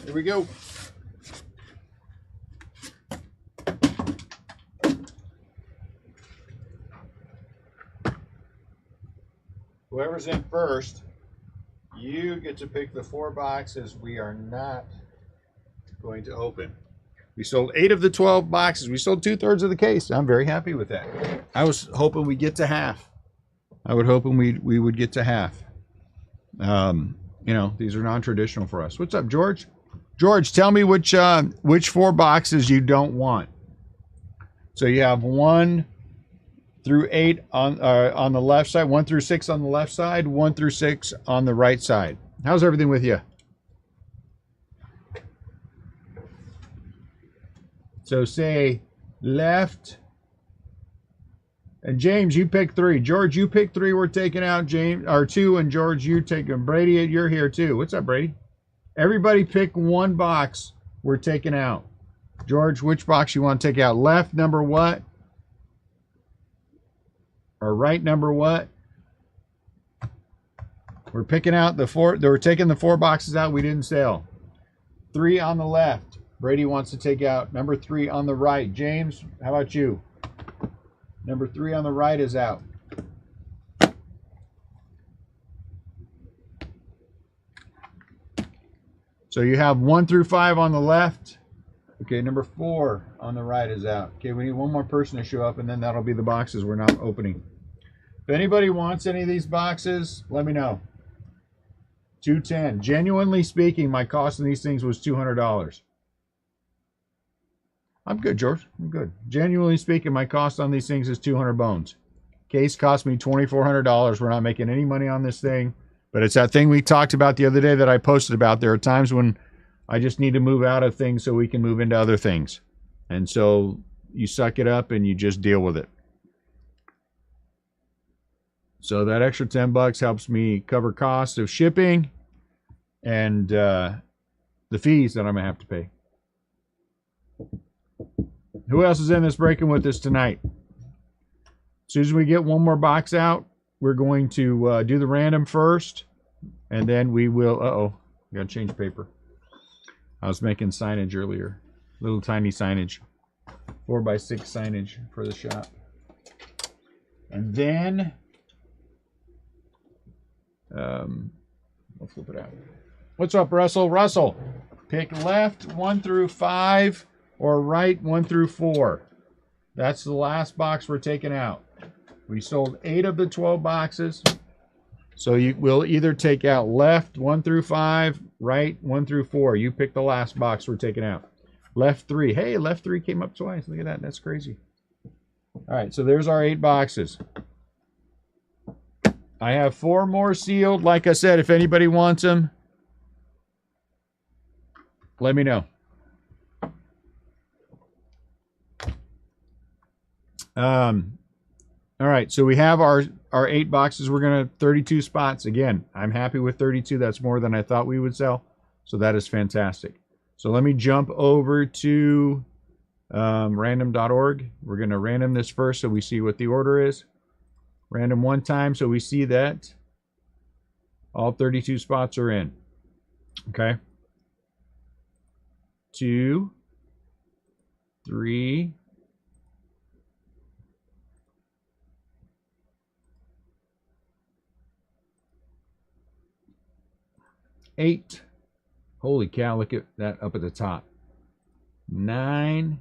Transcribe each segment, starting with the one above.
Here we go. Whoever's in first, you get to pick the 4 boxes we are not going to open. We sold 8 of the 12 boxes. We sold 2/3 of the case. I'm very happy with that. I was hoping we'd get to half. I would hoping we would get to half. You know, these are non-traditional for us. What's up, George? George, tell me which 4 boxes you don't want. So you have 1 through 8 on the left side, 1 through 6 on the left side, 1 through 6 on the right side. How's everything with you? So say left. And James, you pick 3. George, you pick 3. We're taking out James, or 2, and George, you take them. Brady, you're here too. What's up, Brady? Everybody pick 1 box we're taking out. George, which box you want to take out? Left number what? Or right number what? We're picking out the 4. We're taking the 4 boxes out we didn't sell. 3 on the left. Brady wants to take out number 3 on the right. James, how about you? Number 3 on the right is out. So you have 1 through 5 on the left. Okay, number 4 on the right is out. Okay, we need 1 more person to show up, and then that'll be the boxes we're not opening. If anybody wants any of these boxes, let me know. $210. Genuinely speaking, my cost of these things was $200. I'm good, George. I'm good. Genuinely speaking, my cost on these things is 200 bones. Case cost me $2,400. We're not making any money on this thing, but it's that thing we talked about the other day that I posted about. There are times when I just need to move out of things so we can move into other things. And so you suck it up and you just deal with it. So that extra $10 helps me cover costs of shipping and the fees that I'm going to have to pay. Who else is in this breaking with us tonight? As soon as we get 1 more box out, we're going to do the random first, and then we will... Uh-oh, got to change paper. I was making signage earlier. Little tiny signage. 4x6 signage for the shop. And then... we'll flip it out. What's up, Russell? Russell, pick left 1 through 5 or right 1 through 4. That's the last box we're taking out. We sold 8 of the 12 boxes. So you will either take out left 1 through 5, right 1 through 4. You pick the last box we're taking out. Left 3. Hey, left 3 came up twice. Look at that. That's crazy. All right, so there's our 8 boxes. I have 4 more sealed. Like I said, if anybody wants them, let me know. All right, so we have our 8 boxes. We're going to 32 spots. Again, I'm happy with 32. That's more than I thought we would sell. So that is fantastic. So let me jump over to random.org. We're going to random this first so we see what the order is. Random 1 time so we see that all 32 spots are in. Okay. 2, 3, 8. Holy cow, look at that up at the top. 9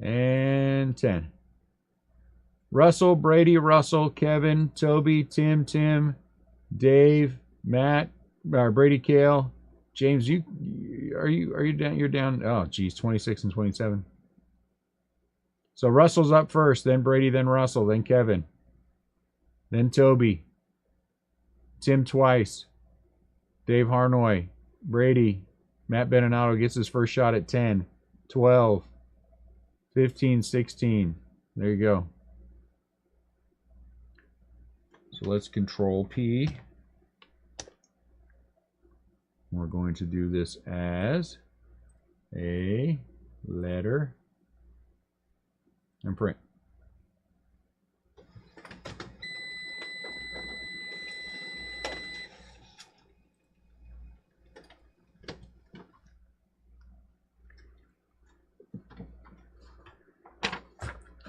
and 10. Russell, Brady, Russell, Kevin, Toby, Tim, Dave, Matt, Brady, Kale, James. Are you down? You're down. Oh, geez, 26 and 27. So Russell's up first, then Brady, then Russell, then Kevin, then Toby, Tim twice, Dave Harnoy, Brady, Matt Benenato gets his first shot at 10, 12, 15, 16. There you go. So let's Control P. We're going to do this as a letter and print.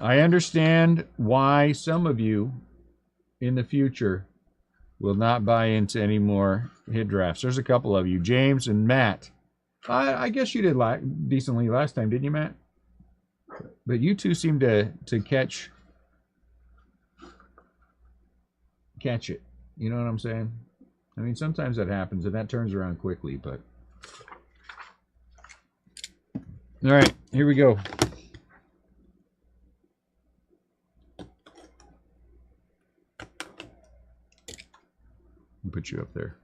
I understand why some of you in the future will not buy into any more hit drafts. There's a couple of you, James and Matt. I guess you did decently last time, didn't you, Matt? But you two seem to catch it. You know what I'm saying? I mean, sometimes that happens, and that turns around quickly, but... All right, here we go. I'll put you up there.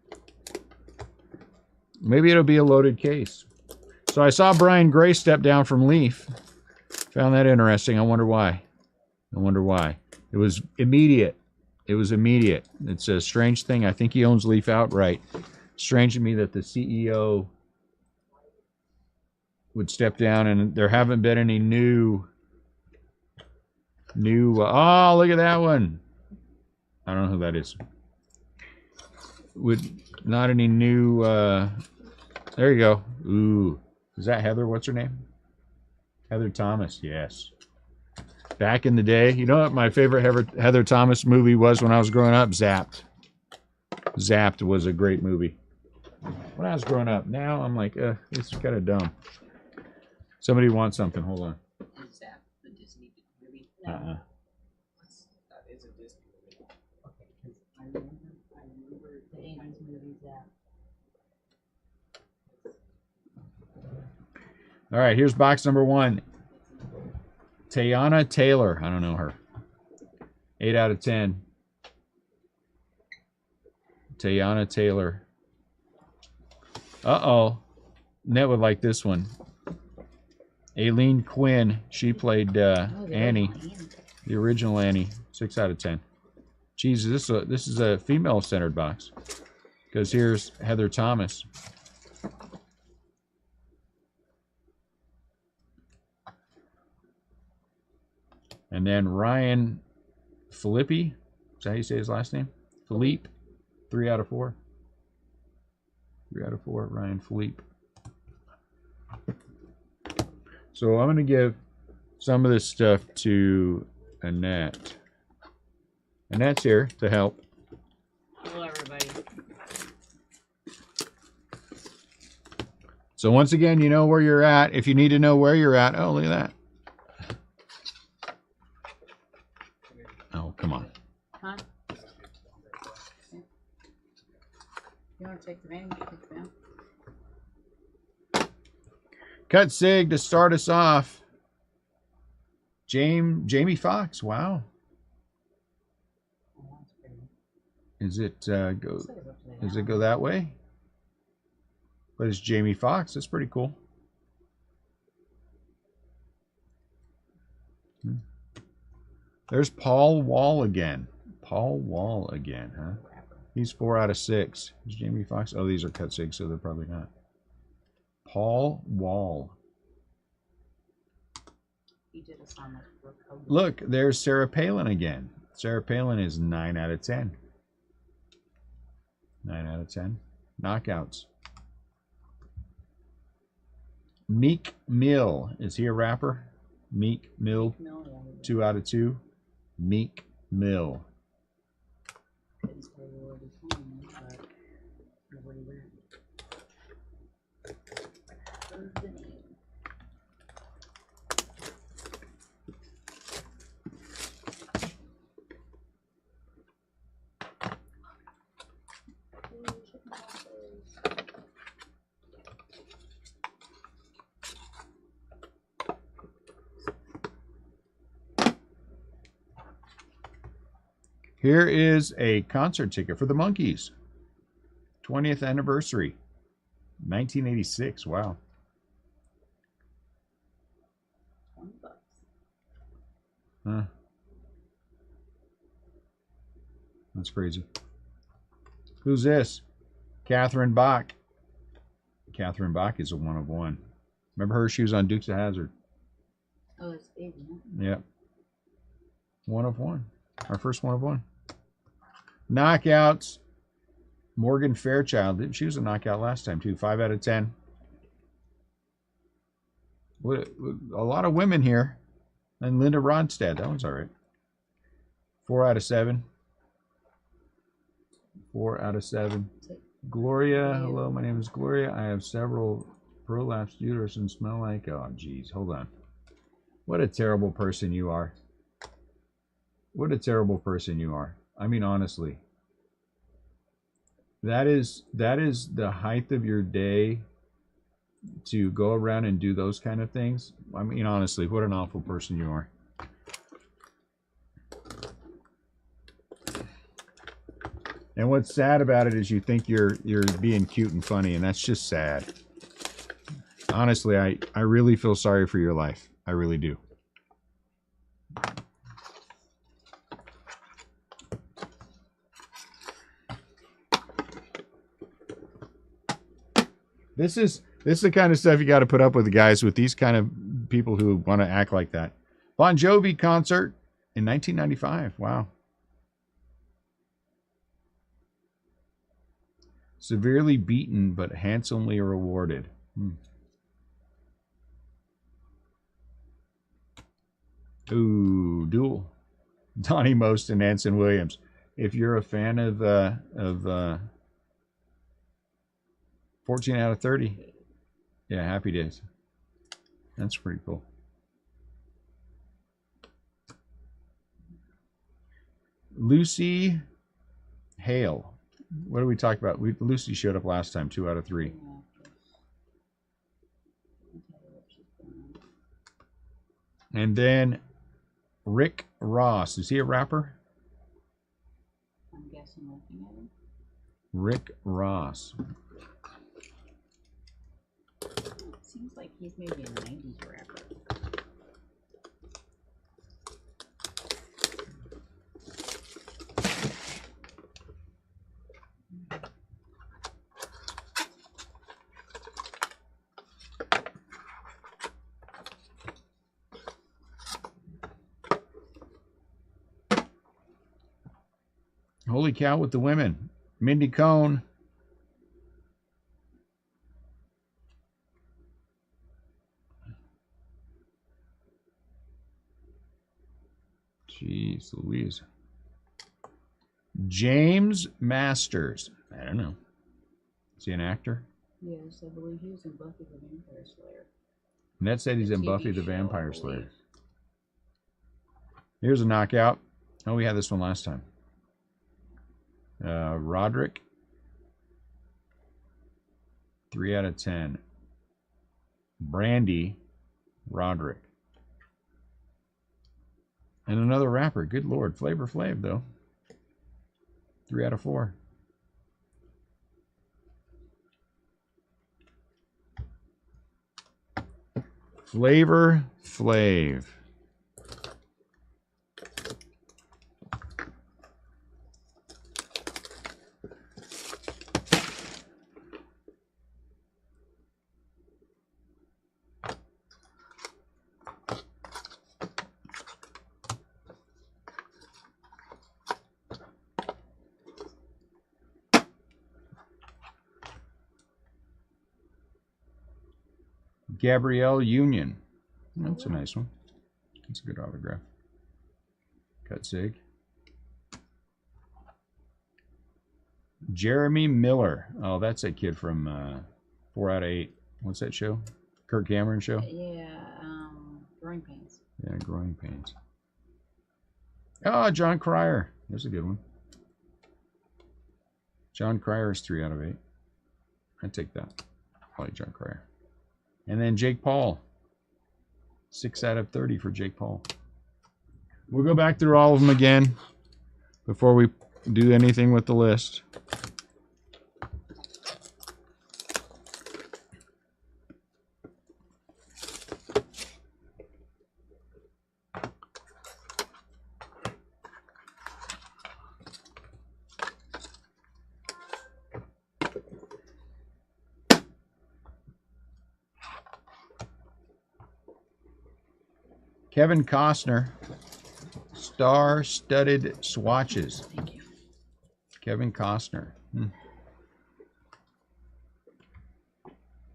Maybe it'll be a loaded case. So I saw Brian Gray step down from Leaf. Found that interesting. I wonder why. It was immediate. It's a strange thing. I think he owns Leaf outright. Strange to me that the CEO would step down, and there haven't been any new. Oh, look at that one. I don't know who that is. Not any new. There you go. Ooh, is that Heather? What's her name? Heather Thomas. Yes. Back in the day, you know what my favorite Heather Thomas movie was when I was growing up? Zapped. Zapped was a great movie when I was growing up. Now I'm like, it's kind of dumb. Somebody wants something. Hold on. Zapped, the Disney movie. Uh-uh. That is a Disney movie. Okay, because I remember the 80s movie Zapped. All right, here's box number 1. Teyana Taylor. I don't know her. 8 out of 10. Teyana Taylor. Uh-oh. Net would like this one. Aileen Quinn. She played Annie. The original Annie. 6 out of 10. Jesus, this is a female-centered box. Because here's Heather Thomas. And then Ryan Philippi. Is that how you say his last name? Philippe. 3 out of 4. 3 out of 4. Ryan Philippe. So I'm going to give some of this stuff to Annette. Annette's here to help. Hello, everybody. So once again, you know where you're at. If you need to know where you're at, oh, look at that. Oh, come on. Huh? You want to take the van? Take the van. Cut sig to start us off. Jamie Foxx. Wow. Oh, that's pretty. Is it go? Does it go that way? But it's Jamie Foxx. That's pretty cool. There's Paul Wall again. Paul Wall again, huh? He's 4 out of 6. Is Jamie Foxx? Oh, these are cut sig, so they're probably not. Paul Wall. He did a song with Brooke. Look, there's Sarah Palin again. Sarah Palin is 9 out of 10. 9 out of 10. Knockouts. Meek Mill. Is he a rapper? Meek Mill. 2 out of 2. Meek Mill. Didn't tell you where he's from, but where he went. Where's the name? Here is a concert ticket for the Monkees. 20th anniversary. 1986. Wow. $20. Huh. That's crazy. Who's this? Catherine Bach. Catherine Bach is a 1 of 1. Remember her? She was on Dukes of Hazzard. Oh, it's baby, huh? Yep. 1 of 1. Our first 1 of 1. Knockouts. Morgan Fairchild. She was a knockout last time too. 5 out of 10. A lot of women here. And Linda Ronstadt, that one's all right. 4 out of 7. 4 out of 7. Gloria, hello, my name is Gloria. I have several prolapsed uterus and smell like, oh, geez, hold on. What a terrible person you are. What a terrible person you are. I mean, honestly. That is the height of your day to go around and do those kind of things. I mean, honestly, what an awful person you are. And what's sad about it is you think you're being cute and funny, and that's just sad. Honestly, I really feel sorry for your life. I really do. This is the kind of stuff you got to put up with, guys, with these kind of people who want to act like that. Bon Jovi concert in 1995. Wow. Severely beaten but handsomely rewarded. Ooh, duel. Donnie Most and Anson Williams. If you're a fan of 14 out of 30, yeah, Happy Days. That's pretty cool. Lucy Hale. What did we talk about? Lucy showed up last time, 2 out of 3. And then Rick Ross. Is he a rapper? I'm guessing looking at him. Rick Ross. Seems like he's maybe a 90s rapper. Holy cow with the women. Mindy Cohn. Jeez Louise. James Masters. I don't know. Is he an actor? Yes, I believe he was in Buffy the Vampire Slayer. Ned said he's in TV Buffy the show, Vampire I Slayer. believe. Here's a knockout. Oh, we had this one last time. Roderick. 3 out of 10. Brandy Roderick. And another rapper. Good Lord. Flavor Flav, though. 3 out of 4. Flavor Flav. Gabrielle Union. That's a nice one. That's a good autograph. Cut Sig. Jeremy Miller. Oh, that's that kid from 4 out of 8. What's that show? Kirk Cameron show? Yeah, Growing Pains. Yeah, Growing Pains. Oh, John Cryer. There's a good one. John Cryer is 3 out of 8. I'd take that. I like John Cryer. And then Jake Paul. 6 out of 30 for Jake Paul. We'll go back through all of them again before we do anything with the list. Kevin Costner, star-studded swatches. Thank you. Kevin Costner.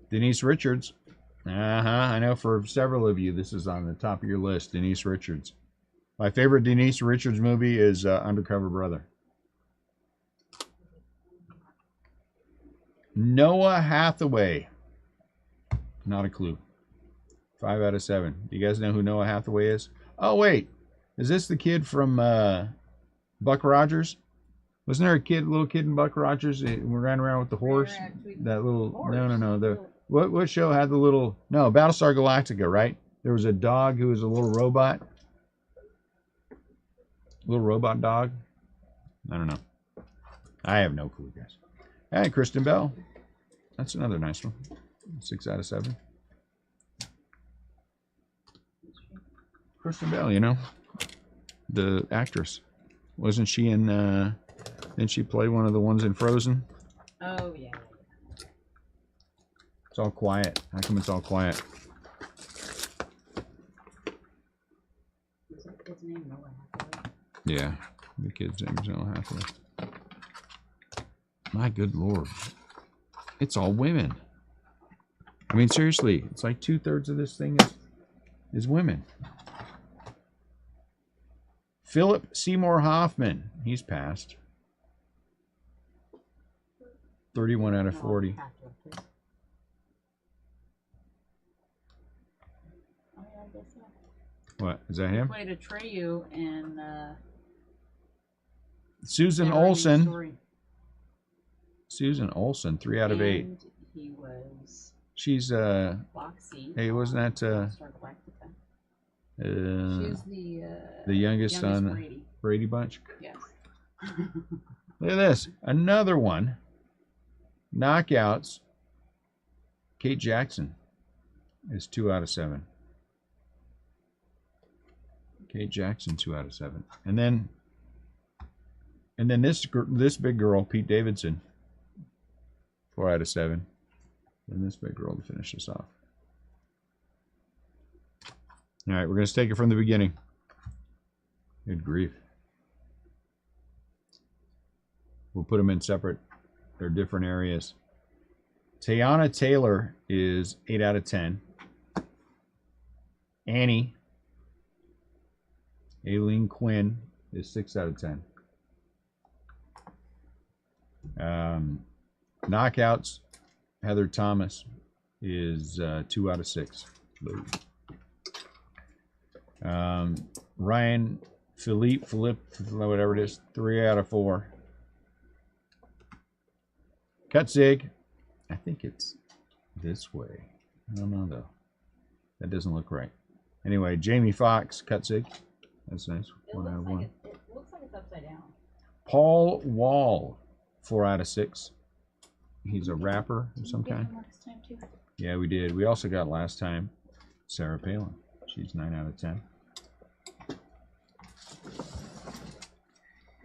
Denise Richards, I know for several of you, this is on the top of your list. Denise Richards. My favorite Denise Richards movie is Undercover Brother. Noah Hathaway. Not a clue. 5 out of 7. Do you guys know who Noah Hathaway is? Oh, wait. Is this the kid from Buck Rogers? Wasn't there a little kid in Buck Rogers? We ran around with the horse. That little. Horse? No. What show had the little? No, Battlestar Galactica, right? There was a dog who was a little robot. Little robot dog. I don't know. I have no clue, guys. Hey, Kristen Bell. That's another nice one. 6 out of 7. Kristen Bell, you know, the actress. Wasn't she in? Didn't she play one of the ones in Frozen? Oh yeah. It's all quiet. How come it's all quiet? Is his name Noah Hathaway? Yeah, the kid's name is Noah Hathaway. My good lord, it's all women. I mean, seriously, it's like 2/3 of this thing is women. Philip Seymour Hoffman, he's passed. 31 out of 40. What, is that him? Played Atreyu in Susan Never Ending Olsen. Story. Susan Olsen, 3 out of 8. And he was She's Foxy. hey, wasn't that Battlestar Galactica. She's the youngest on Brady. Brady Bunch? Yes. Look at this. Another one. Knockouts. Kate Jackson is 2 out of 7. Kate Jackson, 2 out of 7. And then this big girl, Pete Davidson, 4 out of 7. And this big girl to finish this off. All right, we're going to take it from the beginning. Good grief. We'll put them in separate. They're different areas. Teyana Taylor is 8 out of 10. Annie. Aileen Quinn is 6 out of 10. Knockouts. Heather Thomas is 2 out of 6. Ryan Philippe, whatever it is, 3 out of 4. Kutzig, I think it's this way. I don't know though. That doesn't look right. Anyway, Jamie Foxx, Kutzig. That's nice. 1 out of 1. It looks like it's upside down. Paul Wall, 4 out of 6. He's a rapper of some kind. Last time too. Yeah, we did. We also got last time Sarah Palin. She's 9 out of 10.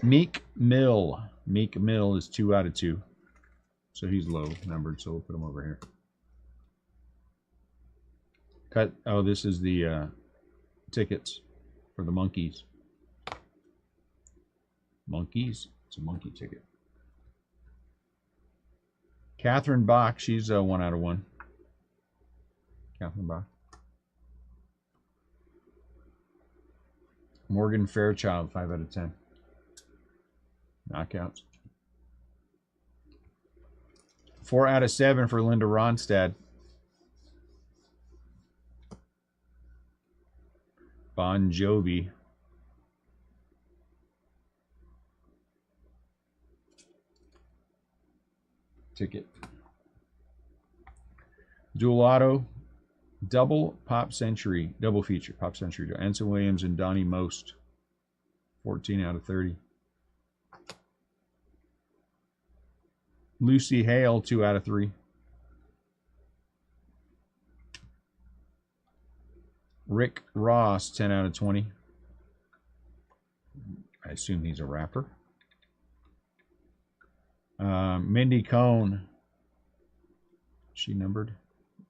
Meek Mill. Meek Mill is 2 out of 2. So he's low numbered, so we'll put him over here. Oh, this is the tickets for the monkeys. Monkeys? It's a monkey ticket. Catherine Bach, she's 1 out of 1. Catherine Bach. Morgan Fairchild, 5 out of 10. Knockouts. 4 out of 7 for Linda Ronstadt. Bon Jovi. Ticket. Dual Auto. Double Pop Century. Double feature. Pop Century. Anson Williams and Donnie Most. 14 out of 30. Lucy Hale, 2 out of 3. Rick Ross, 10 out of 20. I assume he's a rapper. Mindy Cohn. She numbered?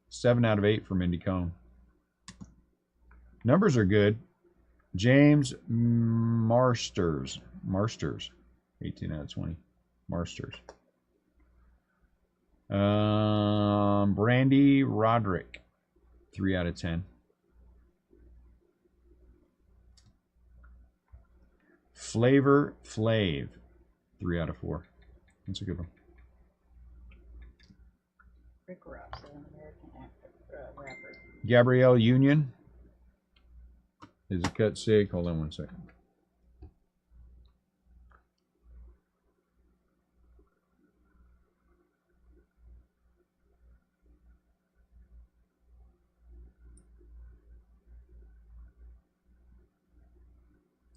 7 out of 8 for Mindy Cohn. Numbers are good. James Marsters. 18 out of 20. Marsters. Brandy Roderick. 3 out of 10. Flavor Flav, 3 out of 4. That's a good one. Rick Ross, an American actor, rapper. Gabrielle Union is a cut sick. Hold on one second.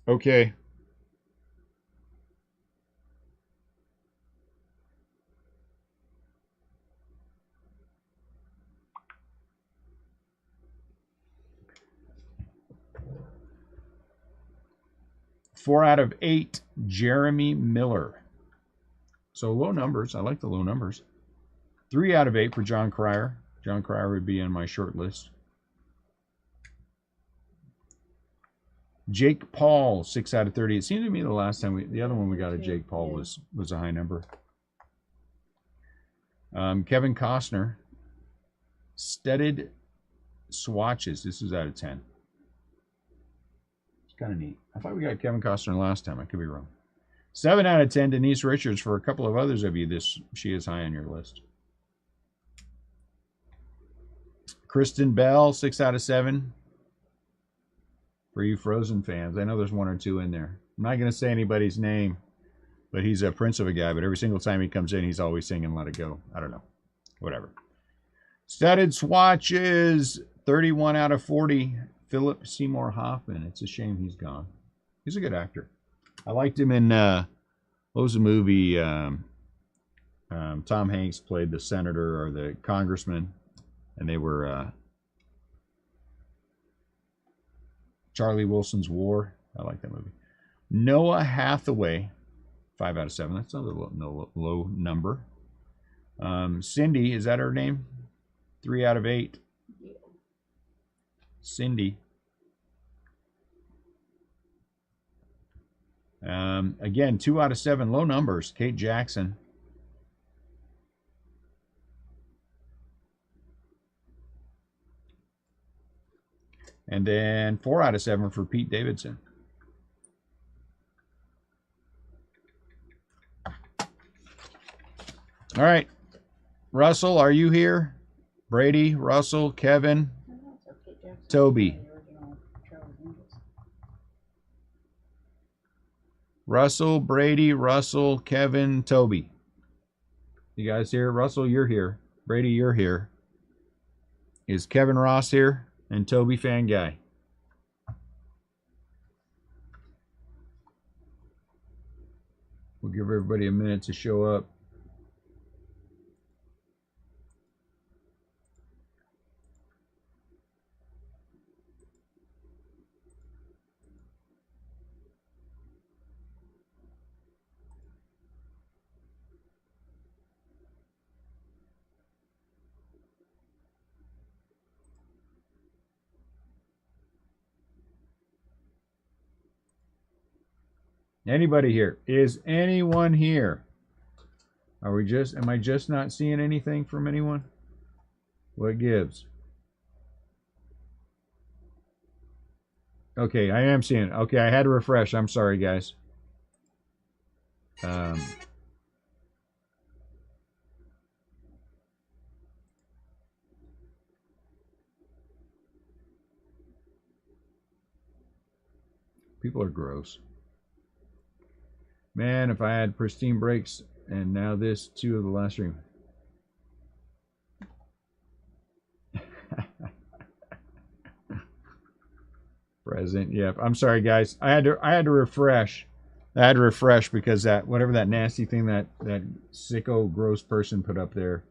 Okay. Four out of 8, Jeremy Miller. So low numbers. I like the low numbers. 3 out of 8 for John Cryer. John Cryer would be on my short list. Jake Paul, 6 out of 30. It seemed to me the last time the other one we got of Jake Paul was a high number. Kevin Costner, Studded Swatches. This is out of 10. It's kind of neat. I thought we got Kevin Costner last time. I could be wrong. 7 out of 10, Denise Richards. For a couple of others of you, she is high on your list. Kristen Bell, 6 out of 7. For you Frozen fans, I know there's 1 or 2 in there. I'm not going to say anybody's name, but he's a prince of a guy. But every single time he comes in, he's always singing "Let It Go." I don't know, whatever. Studded Swatches, 31 out of 40. Philip Seymour Hoffman. It's a shame he's gone. He's a good actor. I liked him in what was the movie? Tom Hanks played the senator or the congressman, and they were. Charlie Wilson's War. I like that movie. Noah Hathaway, 5 out of 7. That's not a low number. Cindy, is that her name? 3 out of 8. Yeah. Cindy. Again, 2 out of 7. Low numbers. Kate Jackson. And then 4 out of 7 for Pete Davidson. All right. Russell, are you here? Brady, Russell, Kevin, Toby. Russell, Brady, Russell, Kevin, Toby. You guys here? Russell, you're here. Brady, you're here. Is Kevin Ross here? And Toby Fan Guy. We'll give everybody a minute to show up. Anybody here? Is anyone here? Am I just not seeing anything from anyone? What gives? Okay, I am seeing it. Okay, I had to refresh. I'm sorry, guys. People are gross. Man, if I had pristine brakes and now this 2 of the last stream. Present. Yep. I'm sorry, guys. I had to refresh. I had to refresh because that whatever that nasty thing that sicko gross person put up there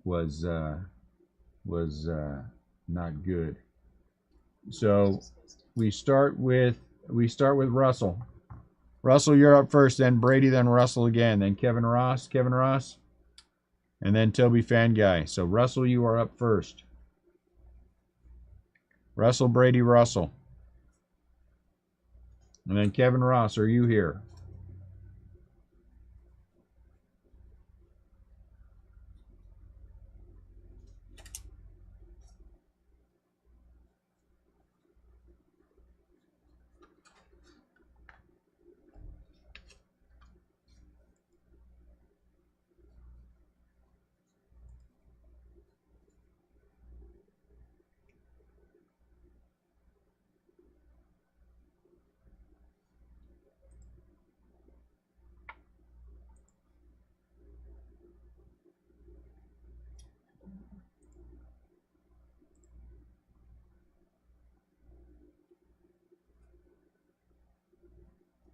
was not good. So we start with Russell. Russell, you're up first, then Brady, then Russell again, then Kevin Ross, and then Toby Fan Guy. So Russell, you are up first. Russell, Brady, Russell. And then Kevin Ross, are you here?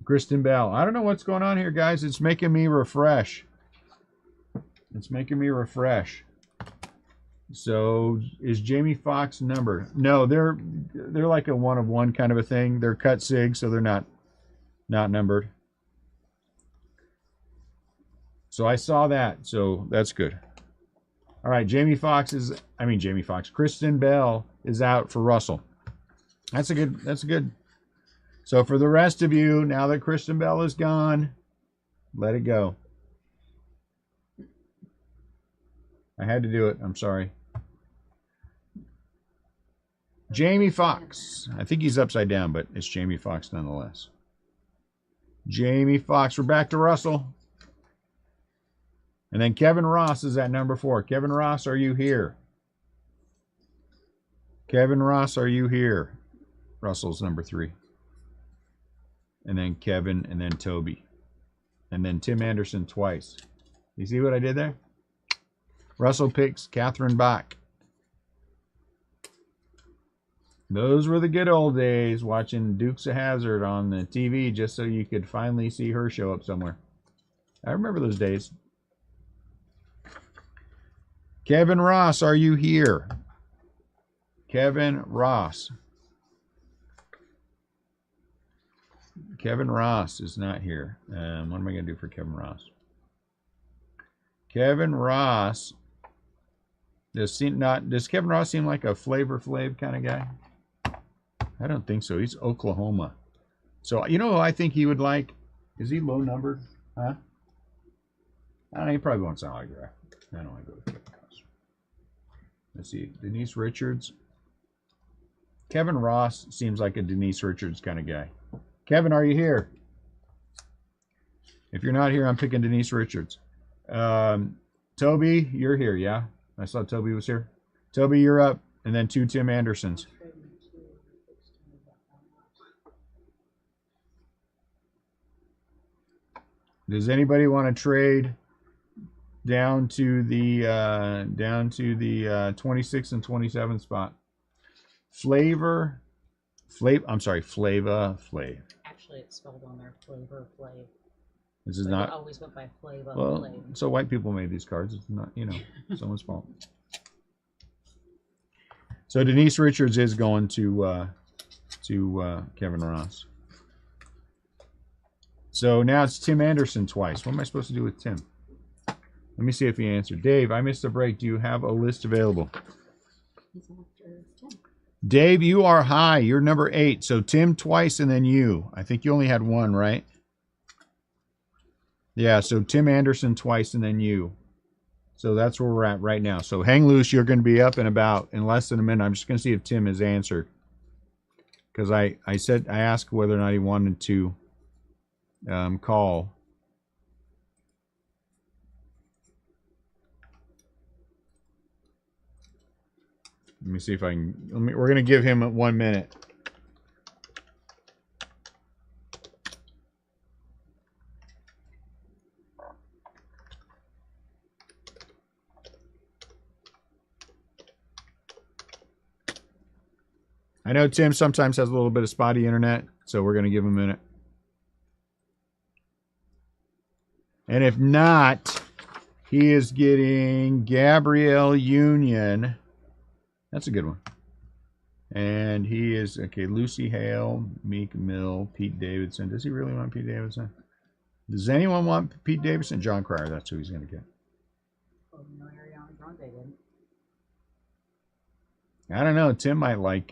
Kristen Bell. I don't know what's going on here, guys. It's making me refresh. It's making me refresh. So is Jamie Foxx numbered? No, they're like a one of one kind of a thing. They're cut sig, so they're not numbered. So I saw that, so that's good. All right, Kristen Bell is out for Russell. That's a good. So for the rest of you, now that Kristen Bell is gone, let it go. I had to do it. I'm sorry. Jamie Foxx. I think he's upside down, but it's Jamie Foxx nonetheless. Jamie Foxx. We're back to Russell. And then Kevin Ross is at number 4. Kevin Ross, are you here? Kevin Ross, are you here? Russell's number 3. And then Kevin, and then Toby. And then Tim Anderson twice. You see what I did there? Russell picks Catherine Bach. Those were the good old days, watching Dukes of Hazzard on the TV just so you could finally see her show up somewhere. I remember those days. Kevin Ross, are you here? Kevin Ross. Kevin Ross is not here. What am I going to do for Kevin Ross? Kevin Ross. Does Kevin Ross seem like a Flavor Flav kind of guy? I don't think so. He's Oklahoma. So, you know who I think he would like? Is he low numbered? Huh? I don't know. He probably wants an autograph. I don't want to go with Kevin Ross. Let's see. Denise Richards. Kevin Ross seems like a Denise Richards kind of guy. Kevin, are you here? If you're not here, I'm picking Denise Richards. Toby, you're here, yeah? I saw Toby was here. Toby, you're up. And then 2 Tim Andersons. Does anybody want to trade down to the 26 and 27 spot? Flava Flav. Actually, it's spelled on there, Flavor Flav. This is But not. I always went by Flava Well, Flav. so white people made these cards. It's not, someone's fault. So Denise Richards is going to Kevin Ross. So now it's Tim Anderson twice. What am I supposed to do with Tim? Let me see if he answered. Dave, I missed a break. Do you have a list available? He's after Tim. Dave, you are high. You're number 8. So Tim twice and then you. I think you only had 1, right? Yeah, so Tim Anderson twice and then you. So that's where we're at right now. So hang loose. You're going to be up in less than a minute. I'm just going to see if Tim has answered. Because I asked whether or not he wanted to call. Let me see if I can. We're going to give him 1 minute. I know Tim sometimes has a little bit of spotty internet, so we're going to give him a minute. And if not, he is getting Gabrielle Union. That's a good one. And he is, okay, Lucy Hale, Meek Mill, Pete Davidson. Does he really want Pete Davidson? Does anyone want Pete Davidson? John Cryer, that's who he's going to get. Oh, no, Ariana Grande didn't. I don't know. Tim might like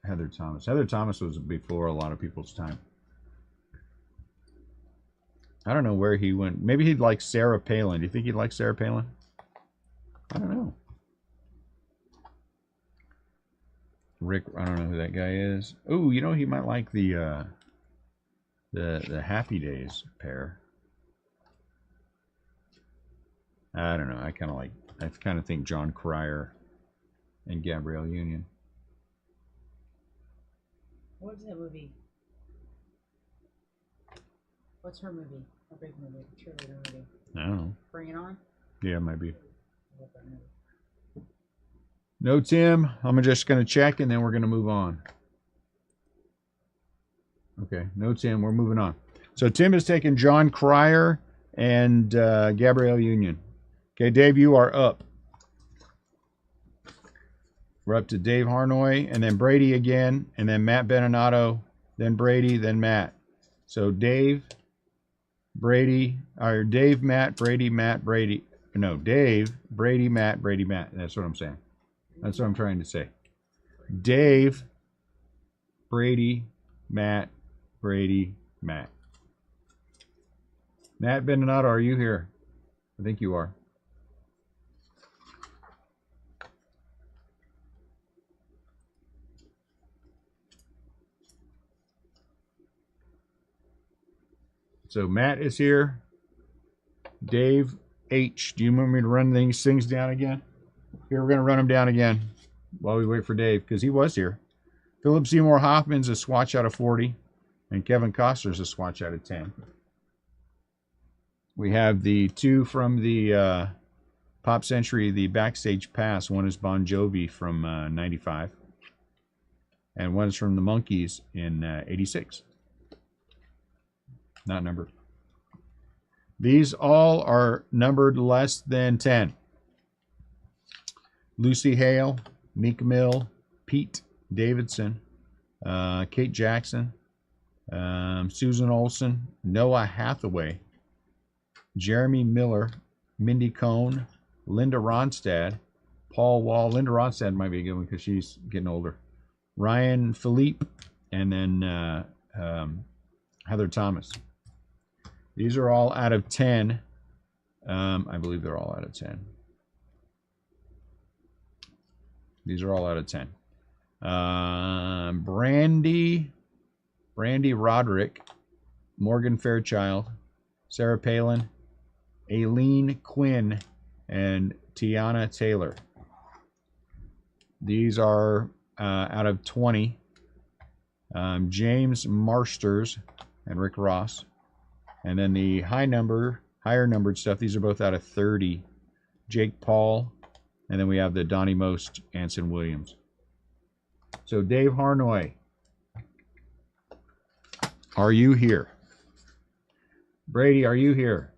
Heather Thomas. Heather Thomas was before a lot of people's time. I don't know where he went. Maybe he'd like Sarah Palin. Do you think he'd like Sarah Palin? I don't know. Rick, I don't know who that guy is. Oh, he might like the Happy Days pair. I don't know. I kind of think John Cryer and Gabrielle Union. What is that movie? What's her movie? Her big movie, cheerleader movie. I don't know. Bring It On? Yeah, it might be. No, Tim. I'm just going to check and then we're going to move on. Okay, no Tim. We're moving on. So Tim has taken John Cryer and Gabrielle Union. Okay, Dave, you are up. We're up to Dave Harnoy, and then Brady again, and then Matt Beninotto, then Brady, then Matt. So Dave, Brady, or Dave, Matt, Brady, Matt, Brady. No, Dave, Brady, Matt, Brady, Matt. That's what I'm saying. That's what I'm trying to say. Dave, Brady, Matt, Brady, Matt. Matt Beninotto, are you here? I think you are. So Matt is here. Dave H. Do you want me to run these things down again? Here, we're going to run them down again while we wait for Dave, because he was here. Philip Seymour Hoffman's a swatch out of 40, and Kevin Costner's a swatch out of 10. We have the two from the Pop Century, the Backstage Pass. One is Bon Jovi from 95, and one's from the Monkees in 86. Not numbered. These all are numbered less than 10. Lucy Hale, Meek Mill, Pete Davidson, Kate Jackson, Susan Olsen, Noah Hathaway, Jeremy Miller, Mindy Cohn, Linda Ronstadt, Paul Wall. Linda Ronstadt might be a good one because she's getting older. Ryan Philippe, and then Heather Thomas. These are all out of 10. I believe they're all out of 10. These are all out of 10. Brandy Roderick, Morgan Fairchild, Sarah Palin, Aileen Quinn, and Tiana Taylor. These are out of 20. James Marsters and Rick Ross. And then the higher numbered stuff, these are both out of 30. Jake Paul, and then we have the Donnie Most, Anson Williams. So Dave Harnoy, are you here? Brady, are you here?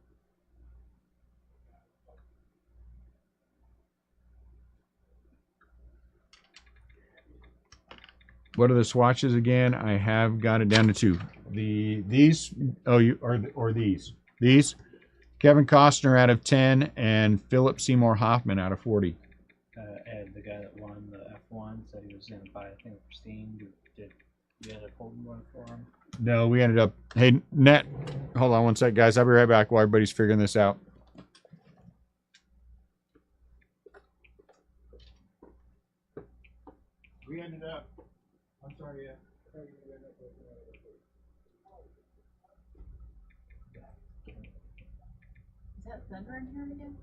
What are the swatches again? I have got it down to 2. These Kevin Costner out of 10 and Philip Seymour Hoffman out of 40. And the guy that won the F1 said he was going to buy a thing for Steam. Did you end up holding one for him? No, we ended up. Hey, Net, hold on one sec, guys. I'll be right back while everybody's figuring this out. We ended up. I'm sorry, yeah. Is that Thunder in here again?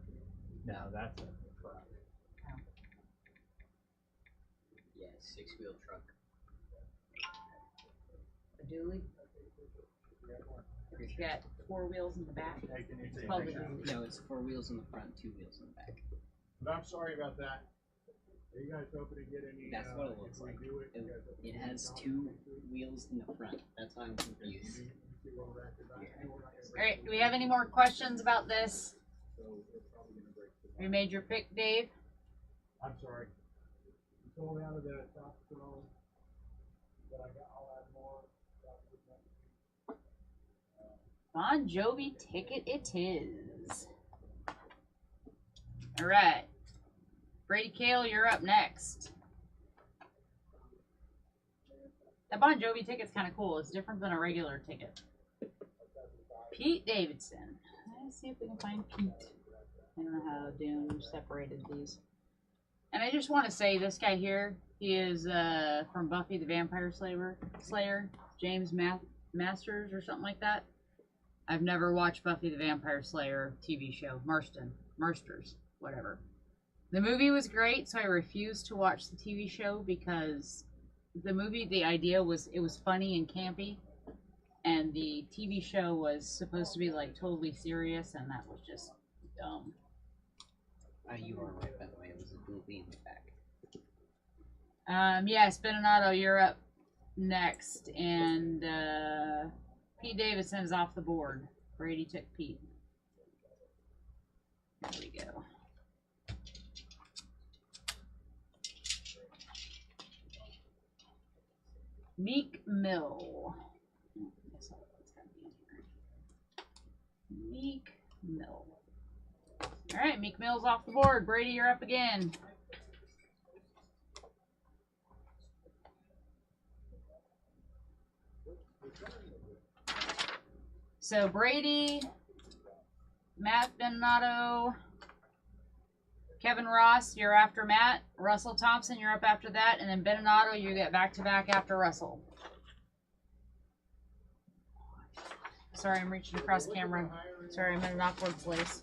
No, that's a truck. Yeah, 6-wheel truck. A dually? It's got 4 wheels in the back. It's called a dually. No, it's 4 wheels in the front, 2 wheels in the back. But I'm sorry about that. Are you guys hoping to get any? That's what it looks like. It has 2 wheels in the front. That's why I'm confused. Alright, do we have any more questions about this? You made your pick, Dave? I'm sorry. You told me out of the top row, but I'll add more. Bon Jovi ticket it is. Alright. Brady Kale, you're up next. That Bon Jovi ticket's kind of cool. It's different than a regular ticket. Pete Davidson. Let's see if we can find Pete. I don't know how Doom separated these. And I just want to say, this guy here, he is from Buffy the Vampire Slayer, James Masters or something like that. I've never watched Buffy the Vampire Slayer TV show. Marsters, whatever. The movie was great, so I refused to watch the TV show because the movie, the idea was it was funny and campy, and the TV show was supposed to be like totally serious, and that was just dumb. You are right, by the way. It was a dually in the back. Yeah, Spinnato, you're up. next, and Pete Davidson is off the board. Brady took Pete. There we go. Meek Mill. Meek Mill. All right, Meek Mill's off the board. Brady, you're up again. So Brady, Matt Benato, Kevin Ross, you're after Matt. Russell Thompson, you're up after that. And then Benato, you get back-to-back after Russell. Sorry, I'm reaching across camera. Sorry, I'm in an awkward place.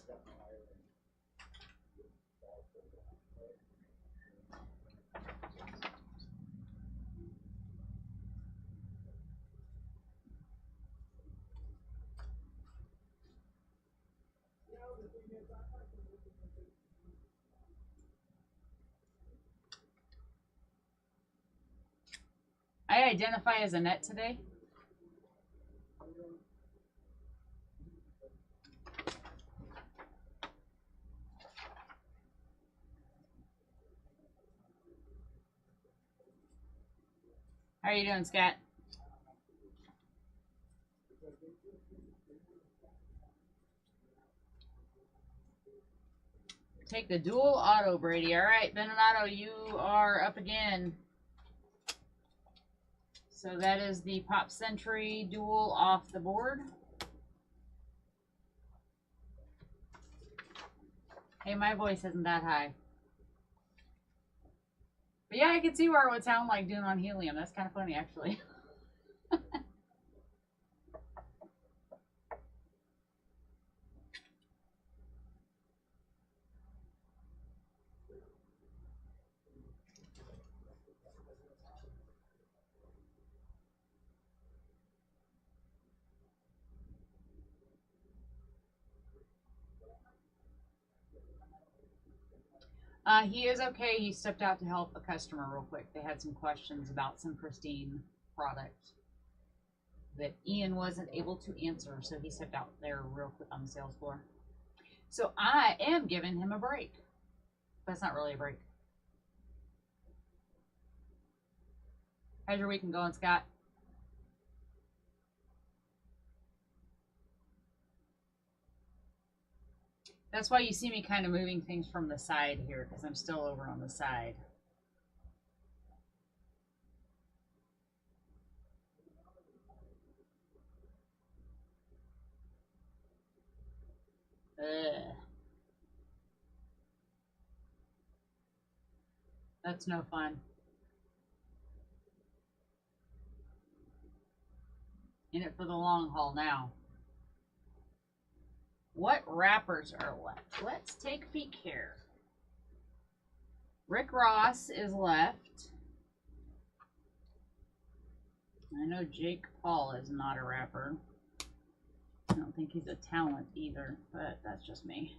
I identify as Annette today. How are you doing, Scott? Take the dual auto, Brady. All right, Benato, you are up again. So that is the Pop Century dual off the board. Hey, my voice isn't that high. But yeah, I can see where it would sound like doing on helium. That's kind of funny, actually. He is okay. He stepped out to help a customer real quick. They had some questions about some Pristine product that Ian wasn't able to answer, so he stepped out there real quick on the sales floor. So I am giving him a break. But it's not really a break. How's your weekend going, Scott? That's why you see me kind of moving things from the side here, because I'm still over on the side. Ugh. That's no fun. In it for the long haul now. What wrappers are left? Let's take a peek here. Rick Ross is left. I know Jake Paul is not a rapper. I don't think he's a talent either, but that's just me.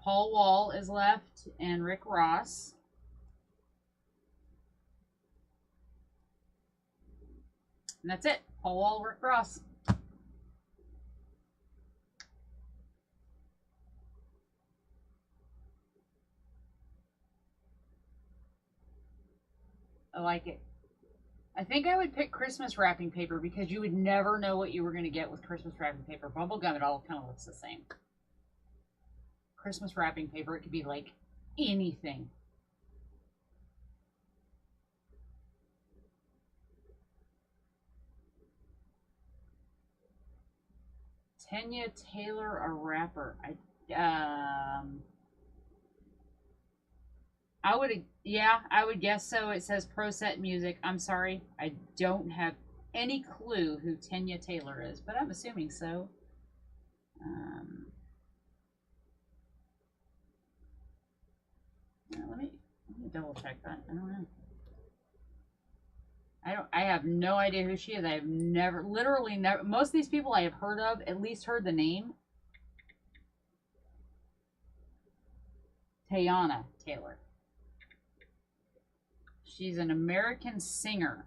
Paul Wall is left, and Rick Ross. And that's it. Paul Wall, Rick Ross. I like it. I think I would pick Christmas wrapping paper because you would never know what you were going to get with Christmas wrapping paper. Bubble gum, it all kind of looks the same. Christmas wrapping paper, it could be like anything. Tanya Taylor, a rapper. I would guess so. It says Pro Set Music. I'm sorry, I don't have any clue who Tanya Taylor is, but I'm assuming so. Let me double check that. I don't know. I have no idea who she is. I have literally never. Most of these people I have heard of, at least heard the name. Teyana Taylor. She's an American singer.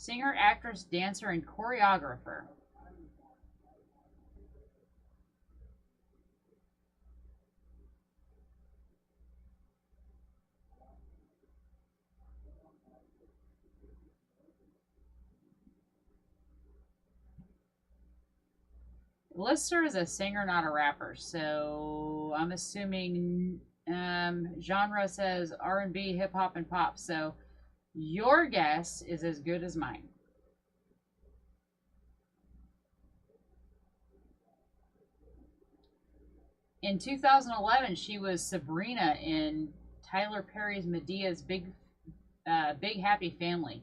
Singer, actress, dancer, and choreographer. Lister is a singer, not a rapper, so I'm assuming genre says R&B, hip hop, and pop. So your guess is as good as mine. In 2011, she was Sabrina in Tyler Perry's Medea's Big Happy Family.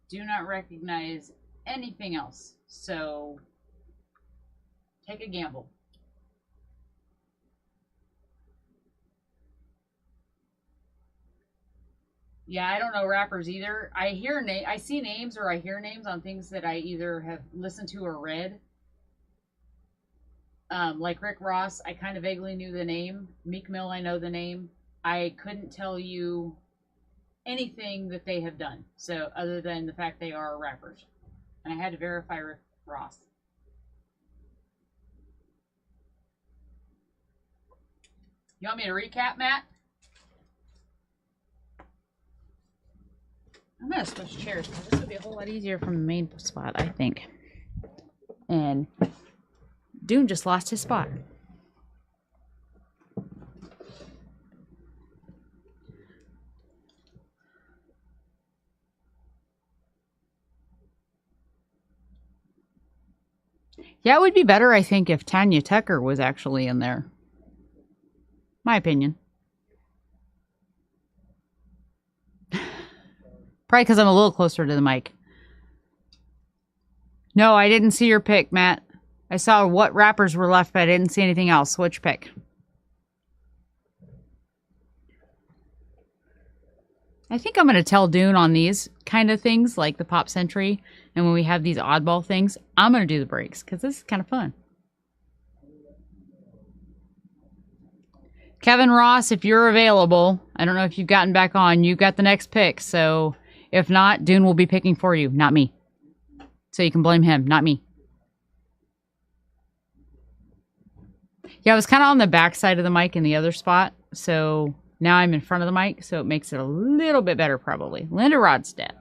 Do not recognize anything else, so take a gamble. Yeah, I don't know rappers either. I see names or I hear names on things that I either have listened to or read. Like Rick Ross, I kind of vaguely knew the name. Meek Mill, I know the name. I couldn't tell you anything that they have done, so other than the fact they are rappers, and I had to verify Rick Ross. You want me to recap, Matt? I'm gonna switch chairs because this would be a whole lot easier from the main spot, I think. And Dune just lost his spot. Yeah, it would be better, I think, if Tanya Tucker was actually in there. My opinion. Probably because I'm a little closer to the mic. No, I didn't see your pick, Matt. I saw what rappers were left, but I didn't see anything else. Which pick? I think I'm going to tell Dune on these kind of things, like the Pop Century, and when we have these oddball things, I'm going to do the breaks, because this is kind of fun. Kevin Ross, if you're available, I don't know if you've gotten back on, you got the next pick, so if not, Dune will be picking for you, not me. So you can blame him, not me. Yeah, I was kind of on the back side of the mic in the other spot, so now I'm in front of the mic, so it makes it a little bit better, probably. Linda Ronstadt.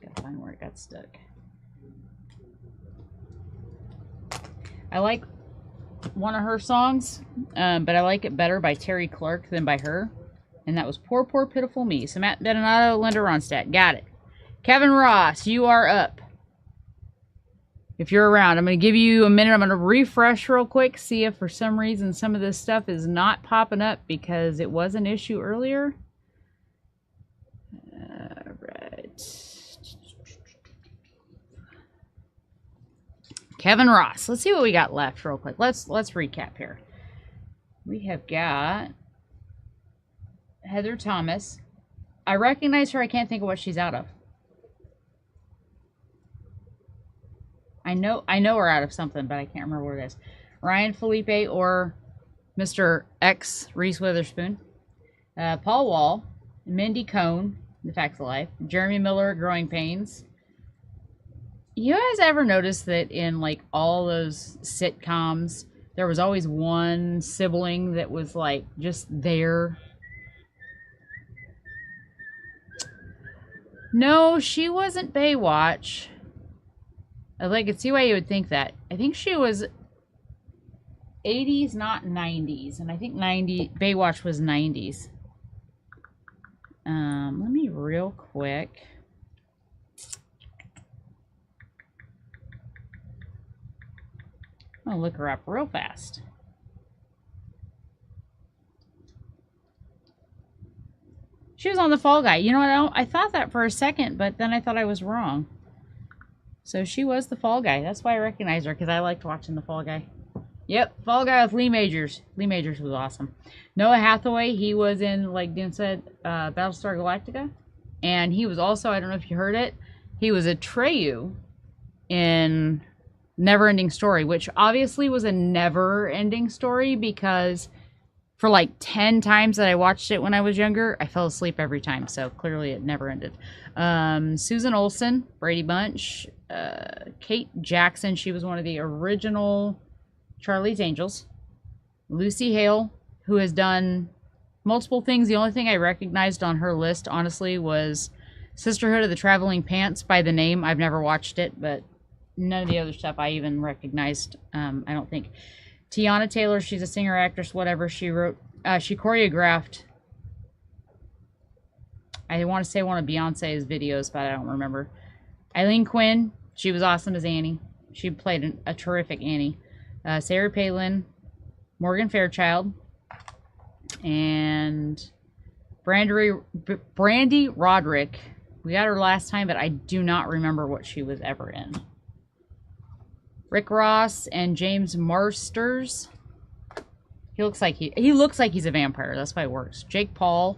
Gotta find where it got stuck. I like one of her songs, but I like it better by Terry Clark than by her. And that was Poor, Poor, Pitiful Me. So Matt Bedonato, Linda Ronstadt. Got it. Kevin Ross, you are up. If you're around, I'm going to give you a minute. I'm going to refresh real quick, see if for some reason some of this stuff is not popping up because it was an issue earlier. All right. Kevin Ross. Let's see what we got left real quick. Let's recap here. We have got Heather Thomas. I recognize her. I can't think of what she's out of. I know her out of something, but I can't remember what it is. Ryan Felipe or Mr. X, Reese Witherspoon. Paul Wall. Mindy Cohn, The Facts of Life. Jeremy Miller, Growing Pains. You guys ever notice that in like all those sitcoms, there was always one sibling that was like just there? No, she wasn't Baywatch. I could see why you would think that. I think she was 80s, not 90s. And I think Baywatch was 90s. Let me real quick. I'm gonna look her up real fast. She was on The Fall Guy. You know what? I thought that for a second, but then I thought I was wrong. So she was the Fall Guy. That's why I recognize her, because I liked watching The Fall Guy. Yep, Fall Guy with Lee Majors. Lee Majors was awesome. Noah Hathaway, he was in, like Dan said, Battlestar Galactica. And he was also, I don't know if you heard it, he was Atreyu in Never-Ending Story, which obviously was a never-ending story because for like 10 times that I watched it when I was younger, I fell asleep every time. So clearly it never ended. Susan Olsen, Brady Bunch, Kate Jackson. She was one of the original Charlie's Angels. Lucy Hale, who has done multiple things. The only thing I recognized on her list, honestly, was Sisterhood of the Traveling Pants by the name. I've never watched it, but none of the other stuff I even recognized, I don't think. Tiana Taylor, she's a singer, actress, whatever. She choreographed, I want to say one of Beyonce's videos, but I don't remember. Eileen Quinn, she was awesome as Annie. She played a terrific Annie. Sarah Palin, Morgan Fairchild, and Brandy Roderick. We got her last time, but I do not remember what she was ever in. Rick Ross and James Marsters. He looks like he's a vampire. That's why it works. Jake Paul.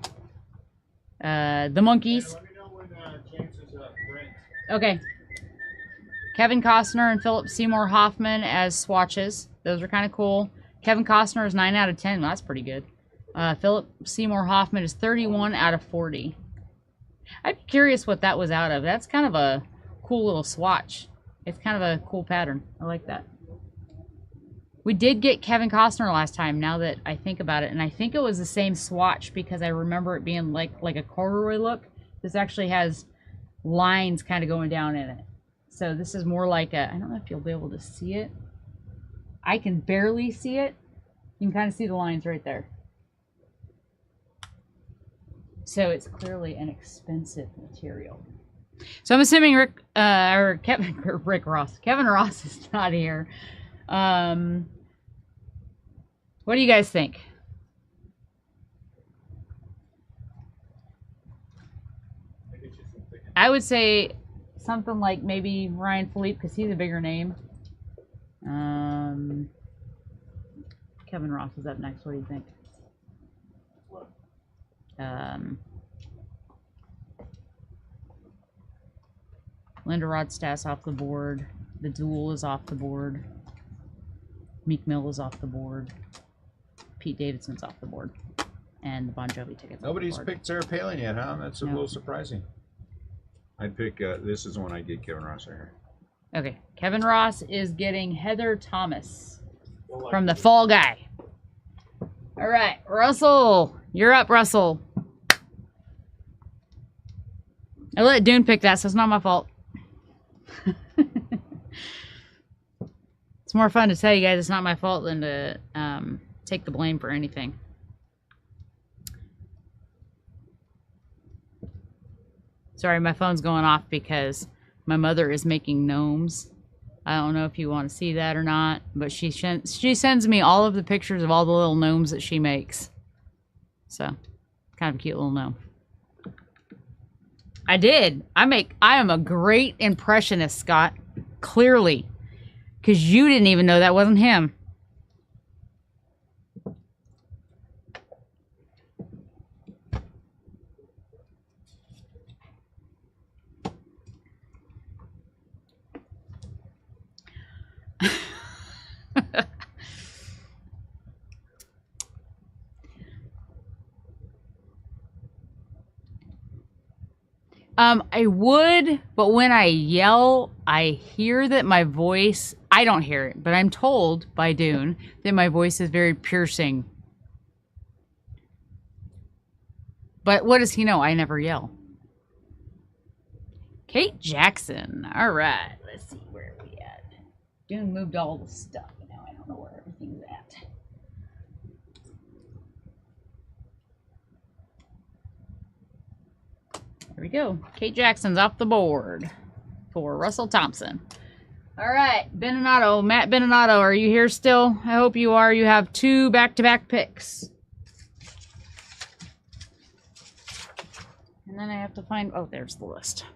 The Monkees. Let me know when James is up. Brent. Okay. Kevin Costner and Philip Seymour Hoffman as Swatches. Those are kind of cool. Kevin Costner is 9 out of 10. That's pretty good. Philip Seymour Hoffman is 31 out of 40. I'd be curious what that was out of. That's kind of a cool little swatch. It's kind of a cool pattern. I like that. We did get Kevin Costner last time, now that I think about it. And I think it was the same swatch because I remember it being like a corduroy look. This actually has lines kind of going down in it. So this is more like a, I don't know if you'll be able to see it. I can barely see it. You can kind of see the lines right there. So it's clearly an expensive material. So I'm assuming Kevin Ross is not here. What do you guys think? I would say something like maybe Ryan Philippe because he's a bigger name. Kevin Ross is up next. What do you think? Linda Rodstass off the board. The Duel is off the board. Meek Mill is off the board. Pete Davidson's off the board. And the Bon Jovi tickets. Nobody's picked Sarah Palin yet, huh? That's a little surprising. I'd pick, this is the one I'd get Kevin Ross right here. Okay. Kevin Ross is getting Heather Thomas from the Fall Guy. All right. Russell. You're up, Russell. I let Dune pick that, so it's not my fault. It's more fun to tell you guys it's not my fault than to take the blame for anything. Sorry, my phone's going off because my mother is making gnomes. I don't know if you want to see that or not, but she sends me all of the pictures of all the little gnomes that she makes. So, kind of a cute little gnome. I did. I am a great impressionist, Scott. Clearly. Because you didn't even know that wasn't him. I would, but when I yell, I hear that my voice, I don't hear it, but I'm told by Dune that my voice is very piercing. But what does he know? I never yell. Kate Jackson. All right, let's see where we at. Dune moved all the stuff, and now I don't know where everything's at. There we go. Kate Jackson's off the board for Russell Thompson. All right, Beninato. Matt Beninato, are you here still? I hope you are. You have 2 back-to-back picks. And then I have to find... Oh, there's the list.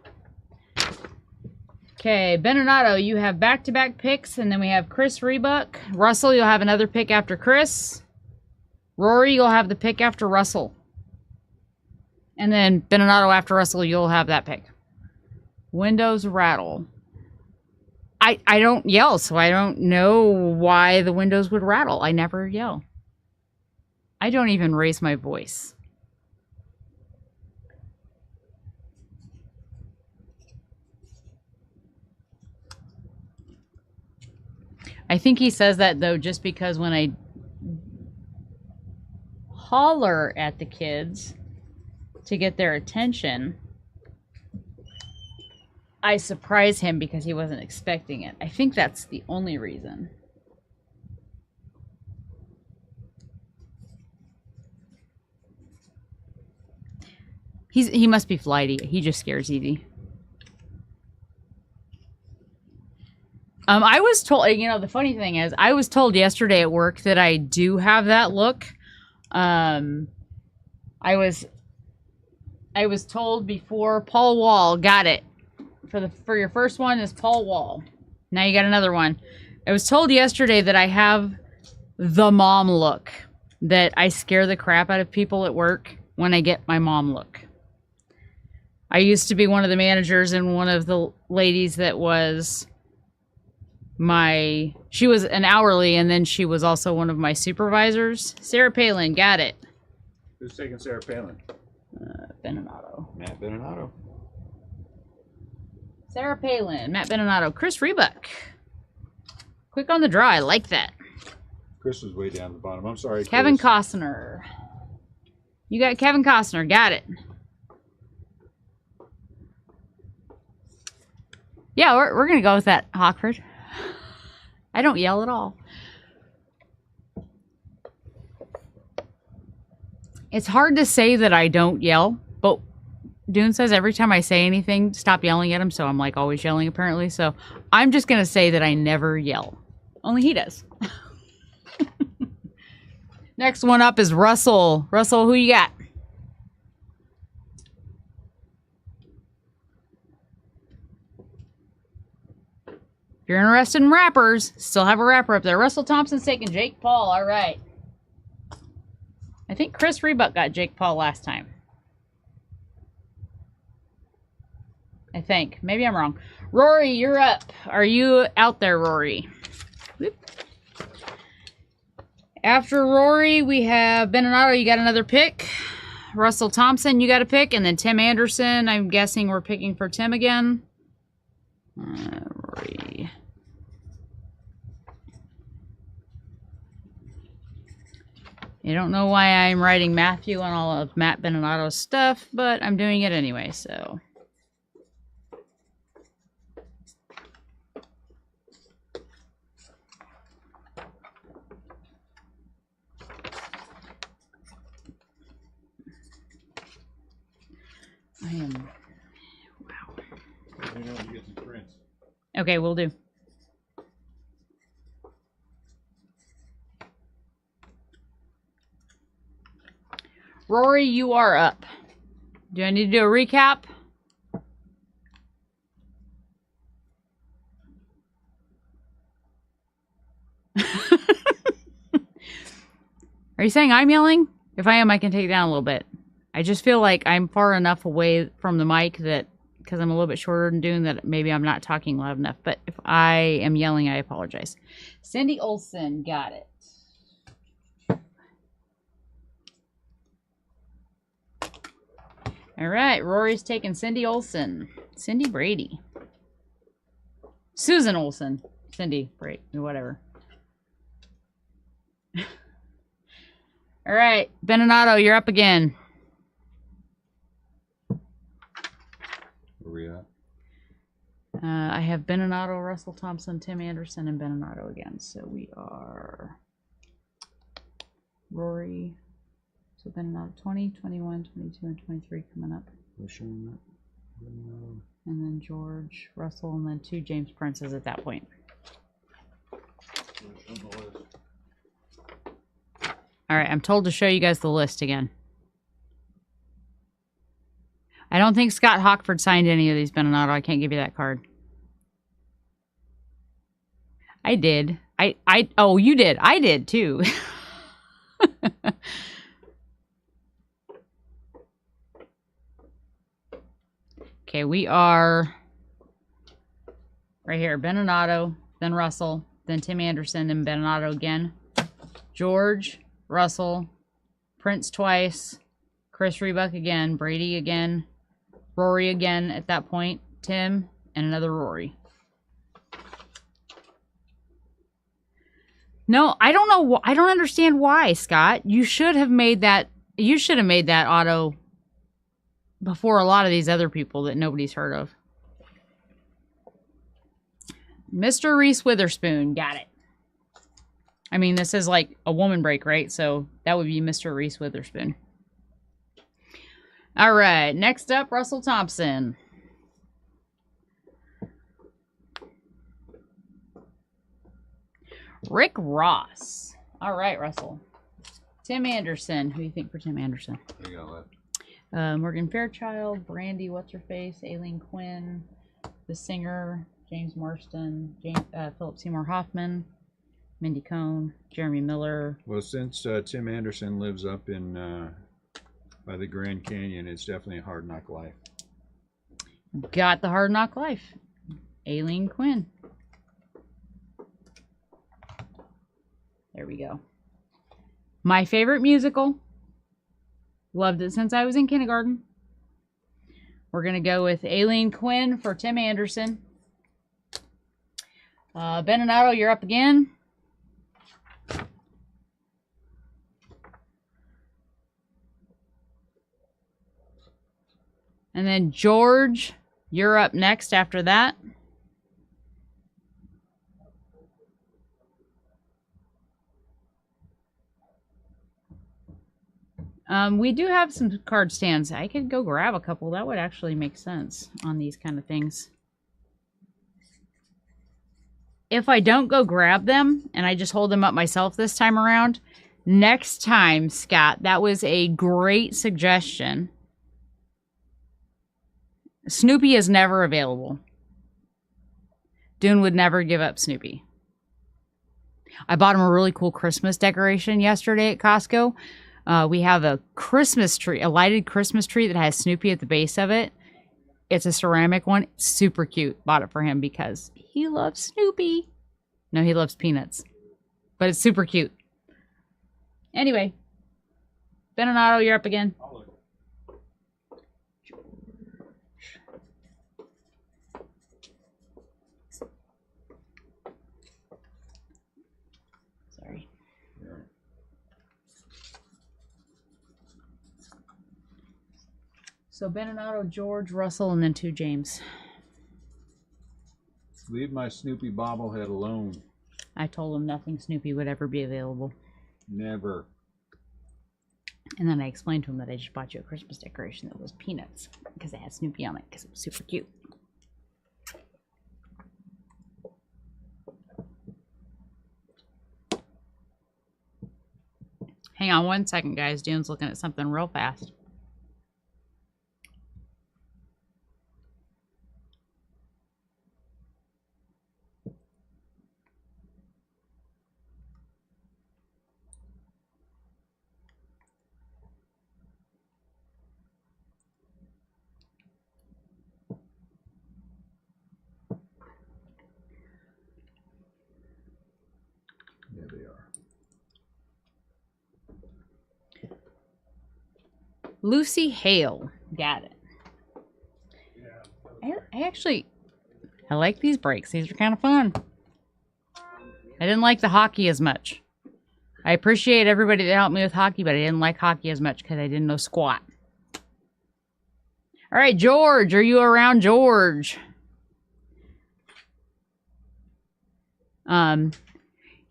Okay, Beninato, you have back-to-back picks, and then we have Chris Rebuck. Russell, you'll have another pick after Chris. Rory, you'll have the pick after Russell. And then Beninato after Russell, you'll have that pick. Windows rattle. I don't yell, so I don't know why the windows would rattle. I never yell. I don't even raise my voice. I think he says that, though, just because when I holler at the kids to get their attention, I surprise him because he wasn't expecting it. I think that's the only reason. He must be flighty. He just scares easy. I was told, you know, the funny thing is, I was told yesterday at work that I do have that look. I was told before Paul Wall got it. For your first one is Paul Wall. Now you got another one. I was told yesterday that I have the mom look. That I scare the crap out of people at work when I get my mom look. I used to be one of the managers and one of the ladies that was she was an hourly, and then she was also one of my supervisors. Sarah Palin, got it. Who's taking Sarah Palin? Beninato. Matt Beninato. Sarah Palin, Matt Beninato, Chris Rebuck. Quick on the draw, I like that. Chris was way down at the bottom. I'm sorry, Kevin Chris. Costner. You got Kevin Costner, got it. Yeah, we're gonna go with that, Hawkford. I don't yell at all. It's hard to say that I don't yell, but Dune says every time I say anything, stop yelling at him, so I'm like always yelling apparently. So I'm just gonna say that I never yell. Only he does. Next one up is Russell. Russell, who you got? If you're interested in rappers, still have a rapper up there. Russell Thompson's taking Jake Paul. All right. I think Chris Rebuck got Jake Paul last time. I think. Maybe I'm wrong. Rory, you're up. Are you out there, Rory? Whoop. After Rory, we have Beninato. You got another pick. Russell Thompson, you got a pick. And then Tim Anderson. I'm guessing we're picking for Tim again. Rory. I don't know why I'm writing Matthew on all of Matt Beninato's stuff, but I'm doing it anyway, so. I am, wow. Let me know when you get some prints. Okay, we'll do. Rory, you are up. Do I need to do a recap? Are you saying I'm yelling? If I am, I can take it down a little bit. I just feel like I'm far enough away from the mic that, because I'm a little bit shorter than Dune, that maybe I'm not talking loud enough. But if I am yelling, I apologize. Cindy Olsen, got it. All right, Rory's taking Cindy Olsen. Cindy Brady. Susan Olsen. Cindy Brady, whatever. All right, Beninato, you're up again. Where we at? I have Beninato, Russell Thompson, Tim Anderson, and Beninato again. So we are Rory. So Beninato 20, 21, 22, and 23 coming up. And then George, Russell, and then 2 James Princes at that point. All right, I'm told to show you guys the list again. I don't think Scott Hawkford signed any of these, Beninato. I can't give you that card. I did. Oh, you did. I did too. Okay, we are Right here, Beninado, then Russell, then Tim Anderson, then Beninado again. George, Russell, Prince twice, Chris Rebuck again, Brady again, Rory again at that point, Tim, and another Rory. No, I don't know. I don't understand why, Scott. You should have made that. You should have made that auto before a lot of these other people that nobody's heard of. Mr. Reese Witherspoon, got it. I mean, this is like a woman break, right? So that would be Mr. Reese Witherspoon. All right, next up, Russell Thompson. Rick Ross. All right, Russell. Tim Anderson. Who do you think for Tim Anderson? What do you got left? Morgan Fairchild, Brandy, what's her face, Aileen Quinn, the singer, James Marston, Philip Seymour Hoffman, Mindy Cohn, Jeremy Miller. Well, since Tim Anderson lives up in by the Grand Canyon, it's definitely a Hard Knock Life. Got the Hard Knock Life. Aileen Quinn. There we go. My favorite musical. Loved it since I was in kindergarten. We're going to go with Aileen Quinn for Tim Anderson. Beninado, you're up again. And then George, you're up next after that. We do have some card stands. I could go grab a couple. That would actually make sense on these kind of things. If I don't go grab them and I just hold them up myself this time around, next time, Scott, that was a great suggestion. Snoopy is never available. Dune would never give up Snoopy. I bought him a really cool Christmas decoration yesterday at Costco. We have a Christmas tree, a lighted Christmas tree that has Snoopy at the base of it. It's a ceramic one. It's super cute. Bought it for him because he loves Snoopy. No, he loves Peanuts. But it's super cute. Anyway. Beninado, you're up again. Sorry. So Beninado, George, Russell, and then 2 James. Leave my Snoopy bobblehead alone. I told him nothing Snoopy would ever be available. Never. And then I explained to him that I just bought you a Christmas decoration that was Peanuts because it had Snoopy on it because it was super cute. Hang on one second, guys. Dune's looking at something real fast. There they are. Lucy Hale. Got it. I like these breaks. These are kind of fun. I didn't like the hockey as much. I appreciate everybody that helped me with hockey, but I didn't like hockey as much because I didn't know squat. All right, George. Are you around, George?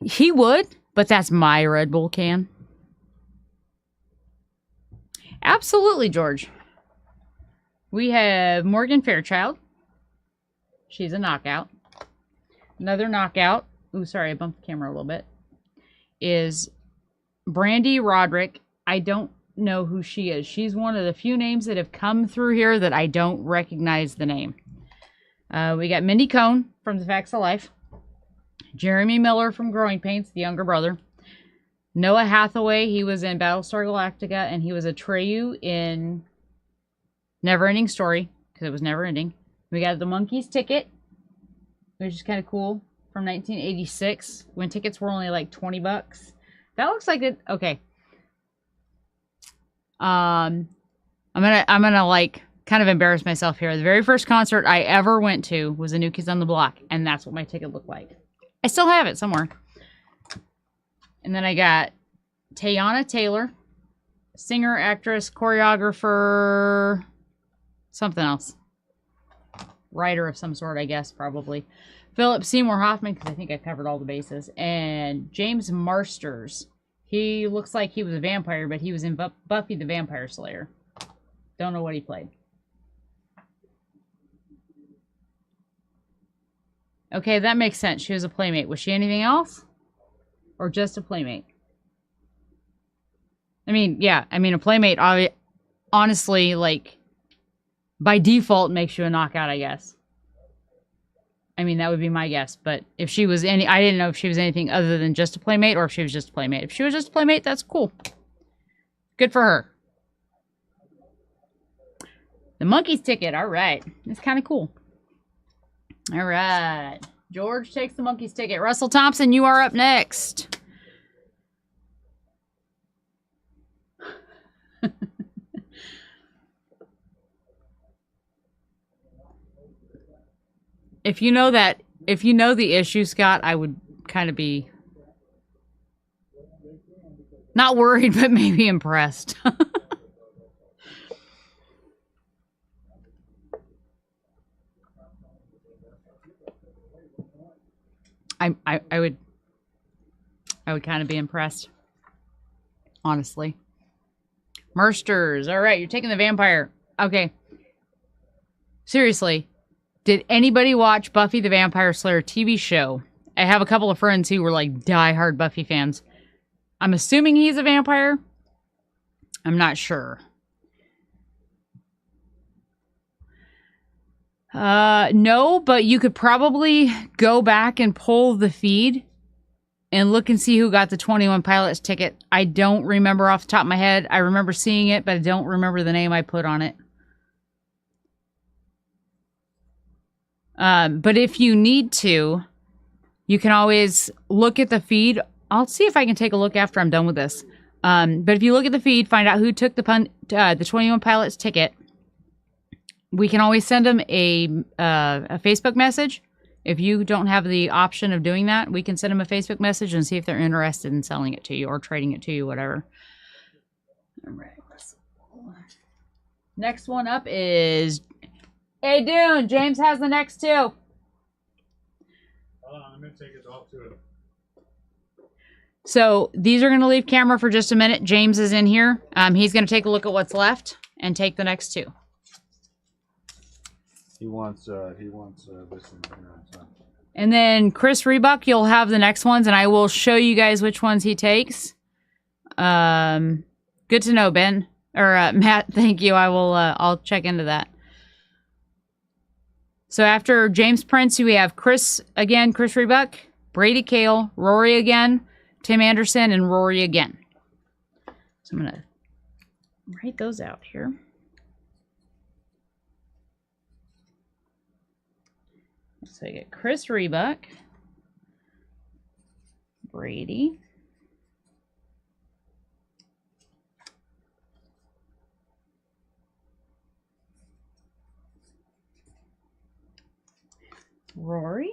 He would, but that's my Red Bull can. Absolutely, George. We have Morgan Fairchild. She's a knockout. Another knockout. Ooh, sorry, I bumped the camera a little bit. Is Brandy Roderick. I don't know who she is. She's one of the few names that have come through here that I don't recognize the name. We got Mindy Cohn from The Facts of Life. Jeremy Miller from Growing Pains, the younger brother. Noah Hathaway, he was in Battlestar Galactica, and he was Atreyu in Neverending Story, because it was never ending. We got The Monkey's Ticket. which is kind of cool, from 1986 when tickets were only like $20. That looks like it. Okay. I'm gonna like kind of embarrass myself here. The very first concert I ever went to was the New Kids on the Block, and that's what my ticket looked like. I still have it somewhere. And then I got Teyana Taylor, singer, actress, choreographer, something else. Writer of some sort, I guess, probably. Philip Seymour Hoffman, because I think I covered all the bases. And James Marsters. He looks like he was a vampire, but he was in Buffy the Vampire Slayer. Don't know what he played. Okay, that makes sense. She was a playmate. Was she anything else? Or just a playmate? I mean, yeah. I mean, a playmate, honestly, like, by default makes you a knockout, I guess. I mean, that would be my guess. But if she was any... I didn't know if she was anything other than just a playmate or if she was just a playmate. If she was just a playmate, that's cool. Good for her. The Monkeys ticket. All right. It's kind of cool. All right. George takes the Monkeys ticket. Russell Thompson, you are up next. If you know the issue, Scott, I would kind of be not worried, but maybe impressed. I would kind of be impressed, honestly. Mersters, all right, you're taking the vampire. Okay, seriously, did anybody watch Buffy the Vampire Slayer TV show? I have a couple of friends who were like die-hard Buffy fans. I'm assuming he's a vampire. I'm not sure. No, but you could probably go back and pull the feed and look and see who got the 21 Pilots ticket. I don't remember off the top of my head. I remember seeing it, but I don't remember the name I put on it. But if you need to, you can always look at the feed. I'll see if I can take a look after I'm done with this. But if you look at the feed, find out who took the 21 Pilots ticket. We can always send them a Facebook message. If you don't have the option of doing that, we can send them a Facebook message and see if they're interested in selling it to you or trading it to you, whatever. All right. Next one up is... Hey, Dune, James has the next two. Hold on, I'm going to take it off to it. So these are going to leave camera for just a minute. James is in here. He's going to take a look at what's left and take the next two. He wants this one here. So. And then Chris Rebuck, you'll have the next ones, and I will show you guys which ones he takes. Good to know, Ben. Or Matt, thank you. I'll check into that. So after James Prince, we have Chris Rebuck, Brady Cale, Rory again, Tim Anderson, and Rory again. So I'm going to write those out here. So I get Chris Rebuck, Brady, Rory,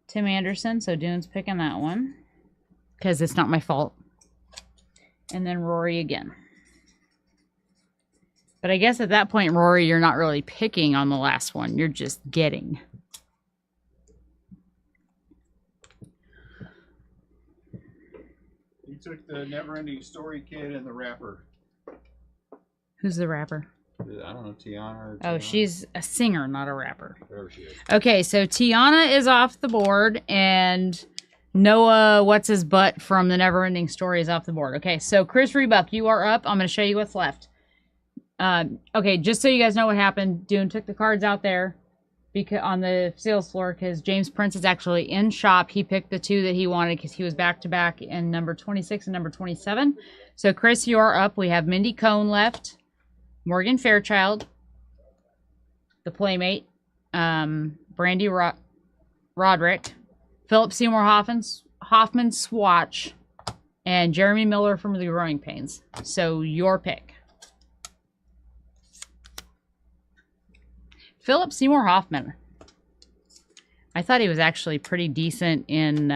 Tim Anderson, so Dune's picking that one because it's not my fault, and then Rory again. But I guess at that point, Rory, you're not really picking on the last one. You're just getting. He took the Neverending Story kid and the rapper. Who's the rapper? I don't know, Tiana or Oh, Tiana. she's a singer, not a rapper. Whatever she is. Okay, so Tiana is off the board, and Noah, what's his butt from the Neverending Story is off the board. Okay, so Chris Rebuck, you are up. I'm going to show you what's left. Okay, just so you guys know what happened, Dune took the cards out there because on the sales floor because James Prince is actually in shop. He picked the two that he wanted because he was back-to-back in number 26 and number 27. So, Chris, you are up. We have Mindy Cohn left, Morgan Fairchild, the Playmate, Brandy Roderick, Philip Seymour Hoffman Swatch, and Jeremy Miller from the Growing Pains. So your pick. Philip Seymour Hoffman. I thought he was actually pretty decent in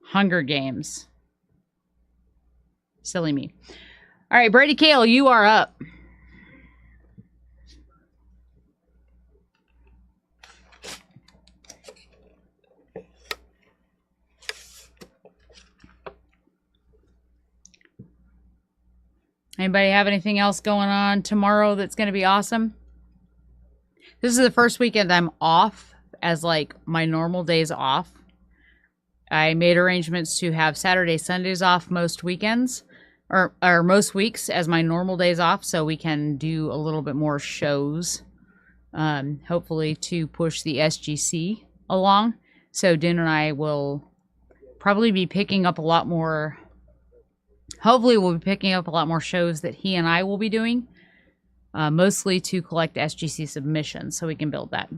Hunger Games. Silly me. All right, Brady Kale, you are up. Anybody have anything else going on tomorrow that's going to be awesome? This is the first weekend I'm off as like my normal days off. I made arrangements to have Saturday, Sundays off most weekends, or most weeks as my normal days off, so we can do a little bit more shows, hopefully to push the SGC along. So Dune and I will probably be picking up a lot more. Hopefully we'll be picking up a lot more shows that he and I will be doing. Mostly to collect SGC submissions so we can build that.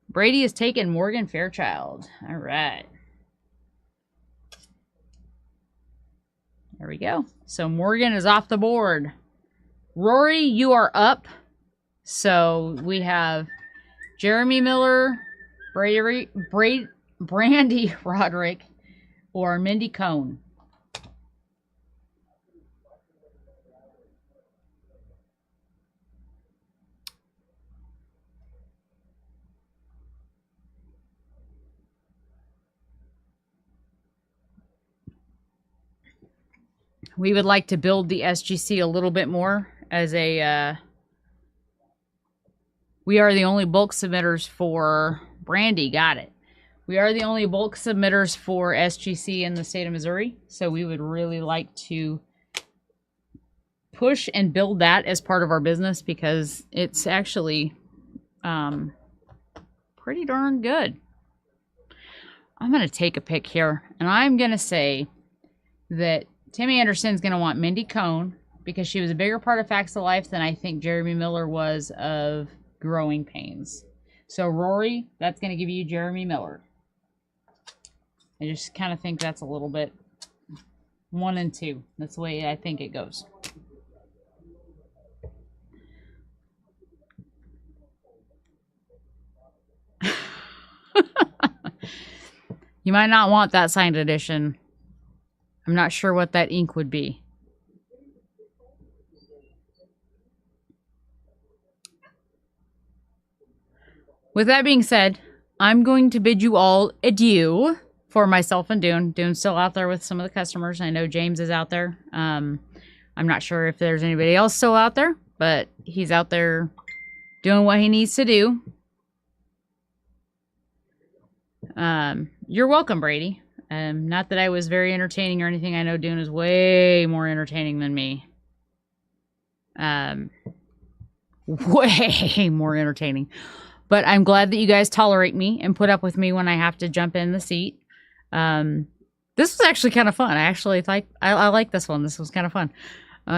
Brady has taken Morgan Fairchild. All right. There we go. So Morgan is off the board. Rory, you are up. So we have Jeremy Miller, Brandy Roderick, or Mindy Cohn. We would like to build the SGC a little bit more as a, we are the only bulk submitters for, Brandy, got it. We are the only bulk submitters for SGC in the state of Missouri. So we would really like to push and build that as part of our business because it's actually pretty darn good. I'm going to take a pick here and I'm going to say that Timmy Anderson's going to want Mindy Cohn because she was a bigger part of Facts of Life than I think Jeremy Miller was of Growing Pains. So, Rory, that's going to give you Jeremy Miller. I just kind of think that's a little bit 1 and 2. That's the way I think it goes. You might not want that signed edition. I'm not sure what that ink would be. With that being said, I'm going to bid you all adieu for myself and Dune. Dune's still out there with some of the customers. I know James is out there. I'm not sure if there's anybody else still out there, but he's out there doing what he needs to do. You're welcome, Brady. Not that I was very entertaining or anything. I know Dune is way more entertaining than me. Way more entertaining. But I'm glad that you guys tolerate me and put up with me when I have to jump in the seat. This was actually kind of fun. I like this one. This was kind of fun.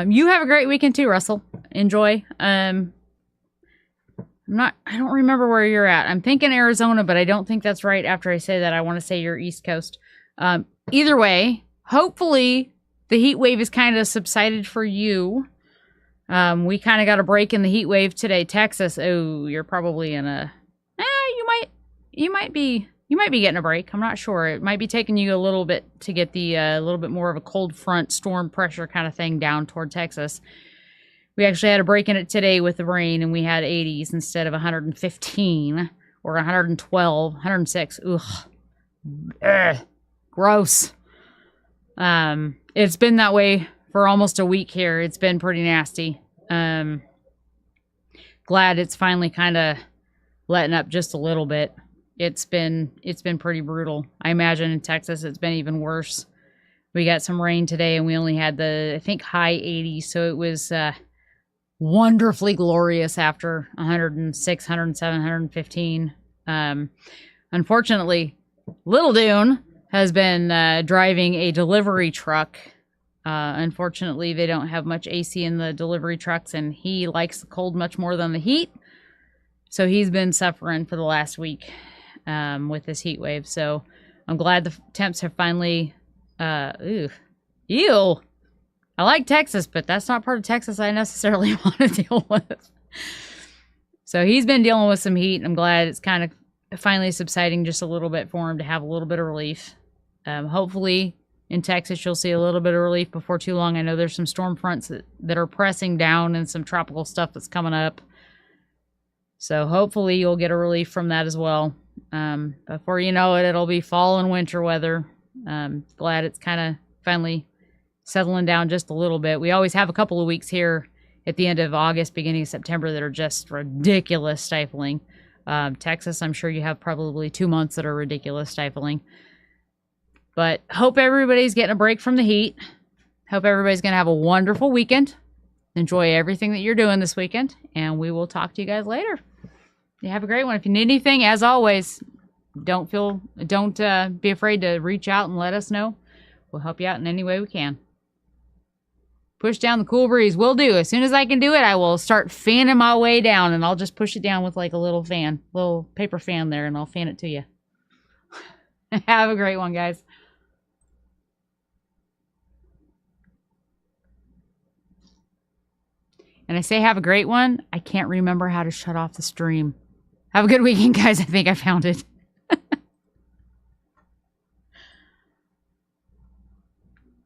You have a great weekend too, Russell. Enjoy. I don't remember where you're at. I'm thinking Arizona, but I don't think that's right. After I say that, I want to say you're East Coast. Either way, hopefully the heat wave is kind of subsided for you. We kind of got a break in the heat wave today. Texas, oh, you're probably in a, you might be getting a break. I'm not sure. It might be taking you a little bit to get the, a little bit more of a cold front storm pressure kind of thing down toward Texas. We actually had a break in it today with the rain, and we had 80s instead of 115 or 112, 106. Ugh. Ugh. Gross. It's been that way for almost a week here. It's been pretty nasty. Glad it's finally kind of letting up just a little bit. It's been pretty brutal. I imagine in Texas it's been even worse. We got some rain today, and we only had the, I think, high 80s, so it was wonderfully glorious after 106, 107, 115. Unfortunately, Little Dune has been driving a delivery truck. Unfortunately, they don't have much AC in the delivery trucks, and he likes the cold much more than the heat. So he's been suffering for the last week. with this heat wave. So I'm glad the temps have finally. Ew. I like Texas, but that's not part of Texas I necessarily want to deal with. So he's been dealing with some heat. I'm glad it's kind of finally subsiding just a little bit for him to have a little bit of relief. Hopefully in Texas you'll see a little bit of relief before too long. I know there's some storm fronts that are pressing down and some tropical stuff that's coming up. So hopefully you'll get a relief from that as well. Before you know it, it'll be fall and winter weather. Glad it's kind of finally settling down just a little bit. We always have a couple of weeks here at the end of August, beginning of September that are just ridiculous stifling. Texas, I'm sure you have probably 2 months that are ridiculous stifling. But hope everybody's getting a break from the heat. Hope everybody's going to have a wonderful weekend. Enjoy everything that you're doing this weekend. And we will talk to you guys later. You have a great one. If you need anything, as always, don't be afraid to reach out and let us know. We'll help you out in any way we can. Push down the cool breeze. Will do. As soon as I can do it, I will start fanning my way down, and I'll just push it down with like a little fan, little paper fan there, and I'll fan it to you. Have a great one, guys. And I say have a great one. I can't remember how to shut off the stream. Have a good weekend, guys. I think I found it.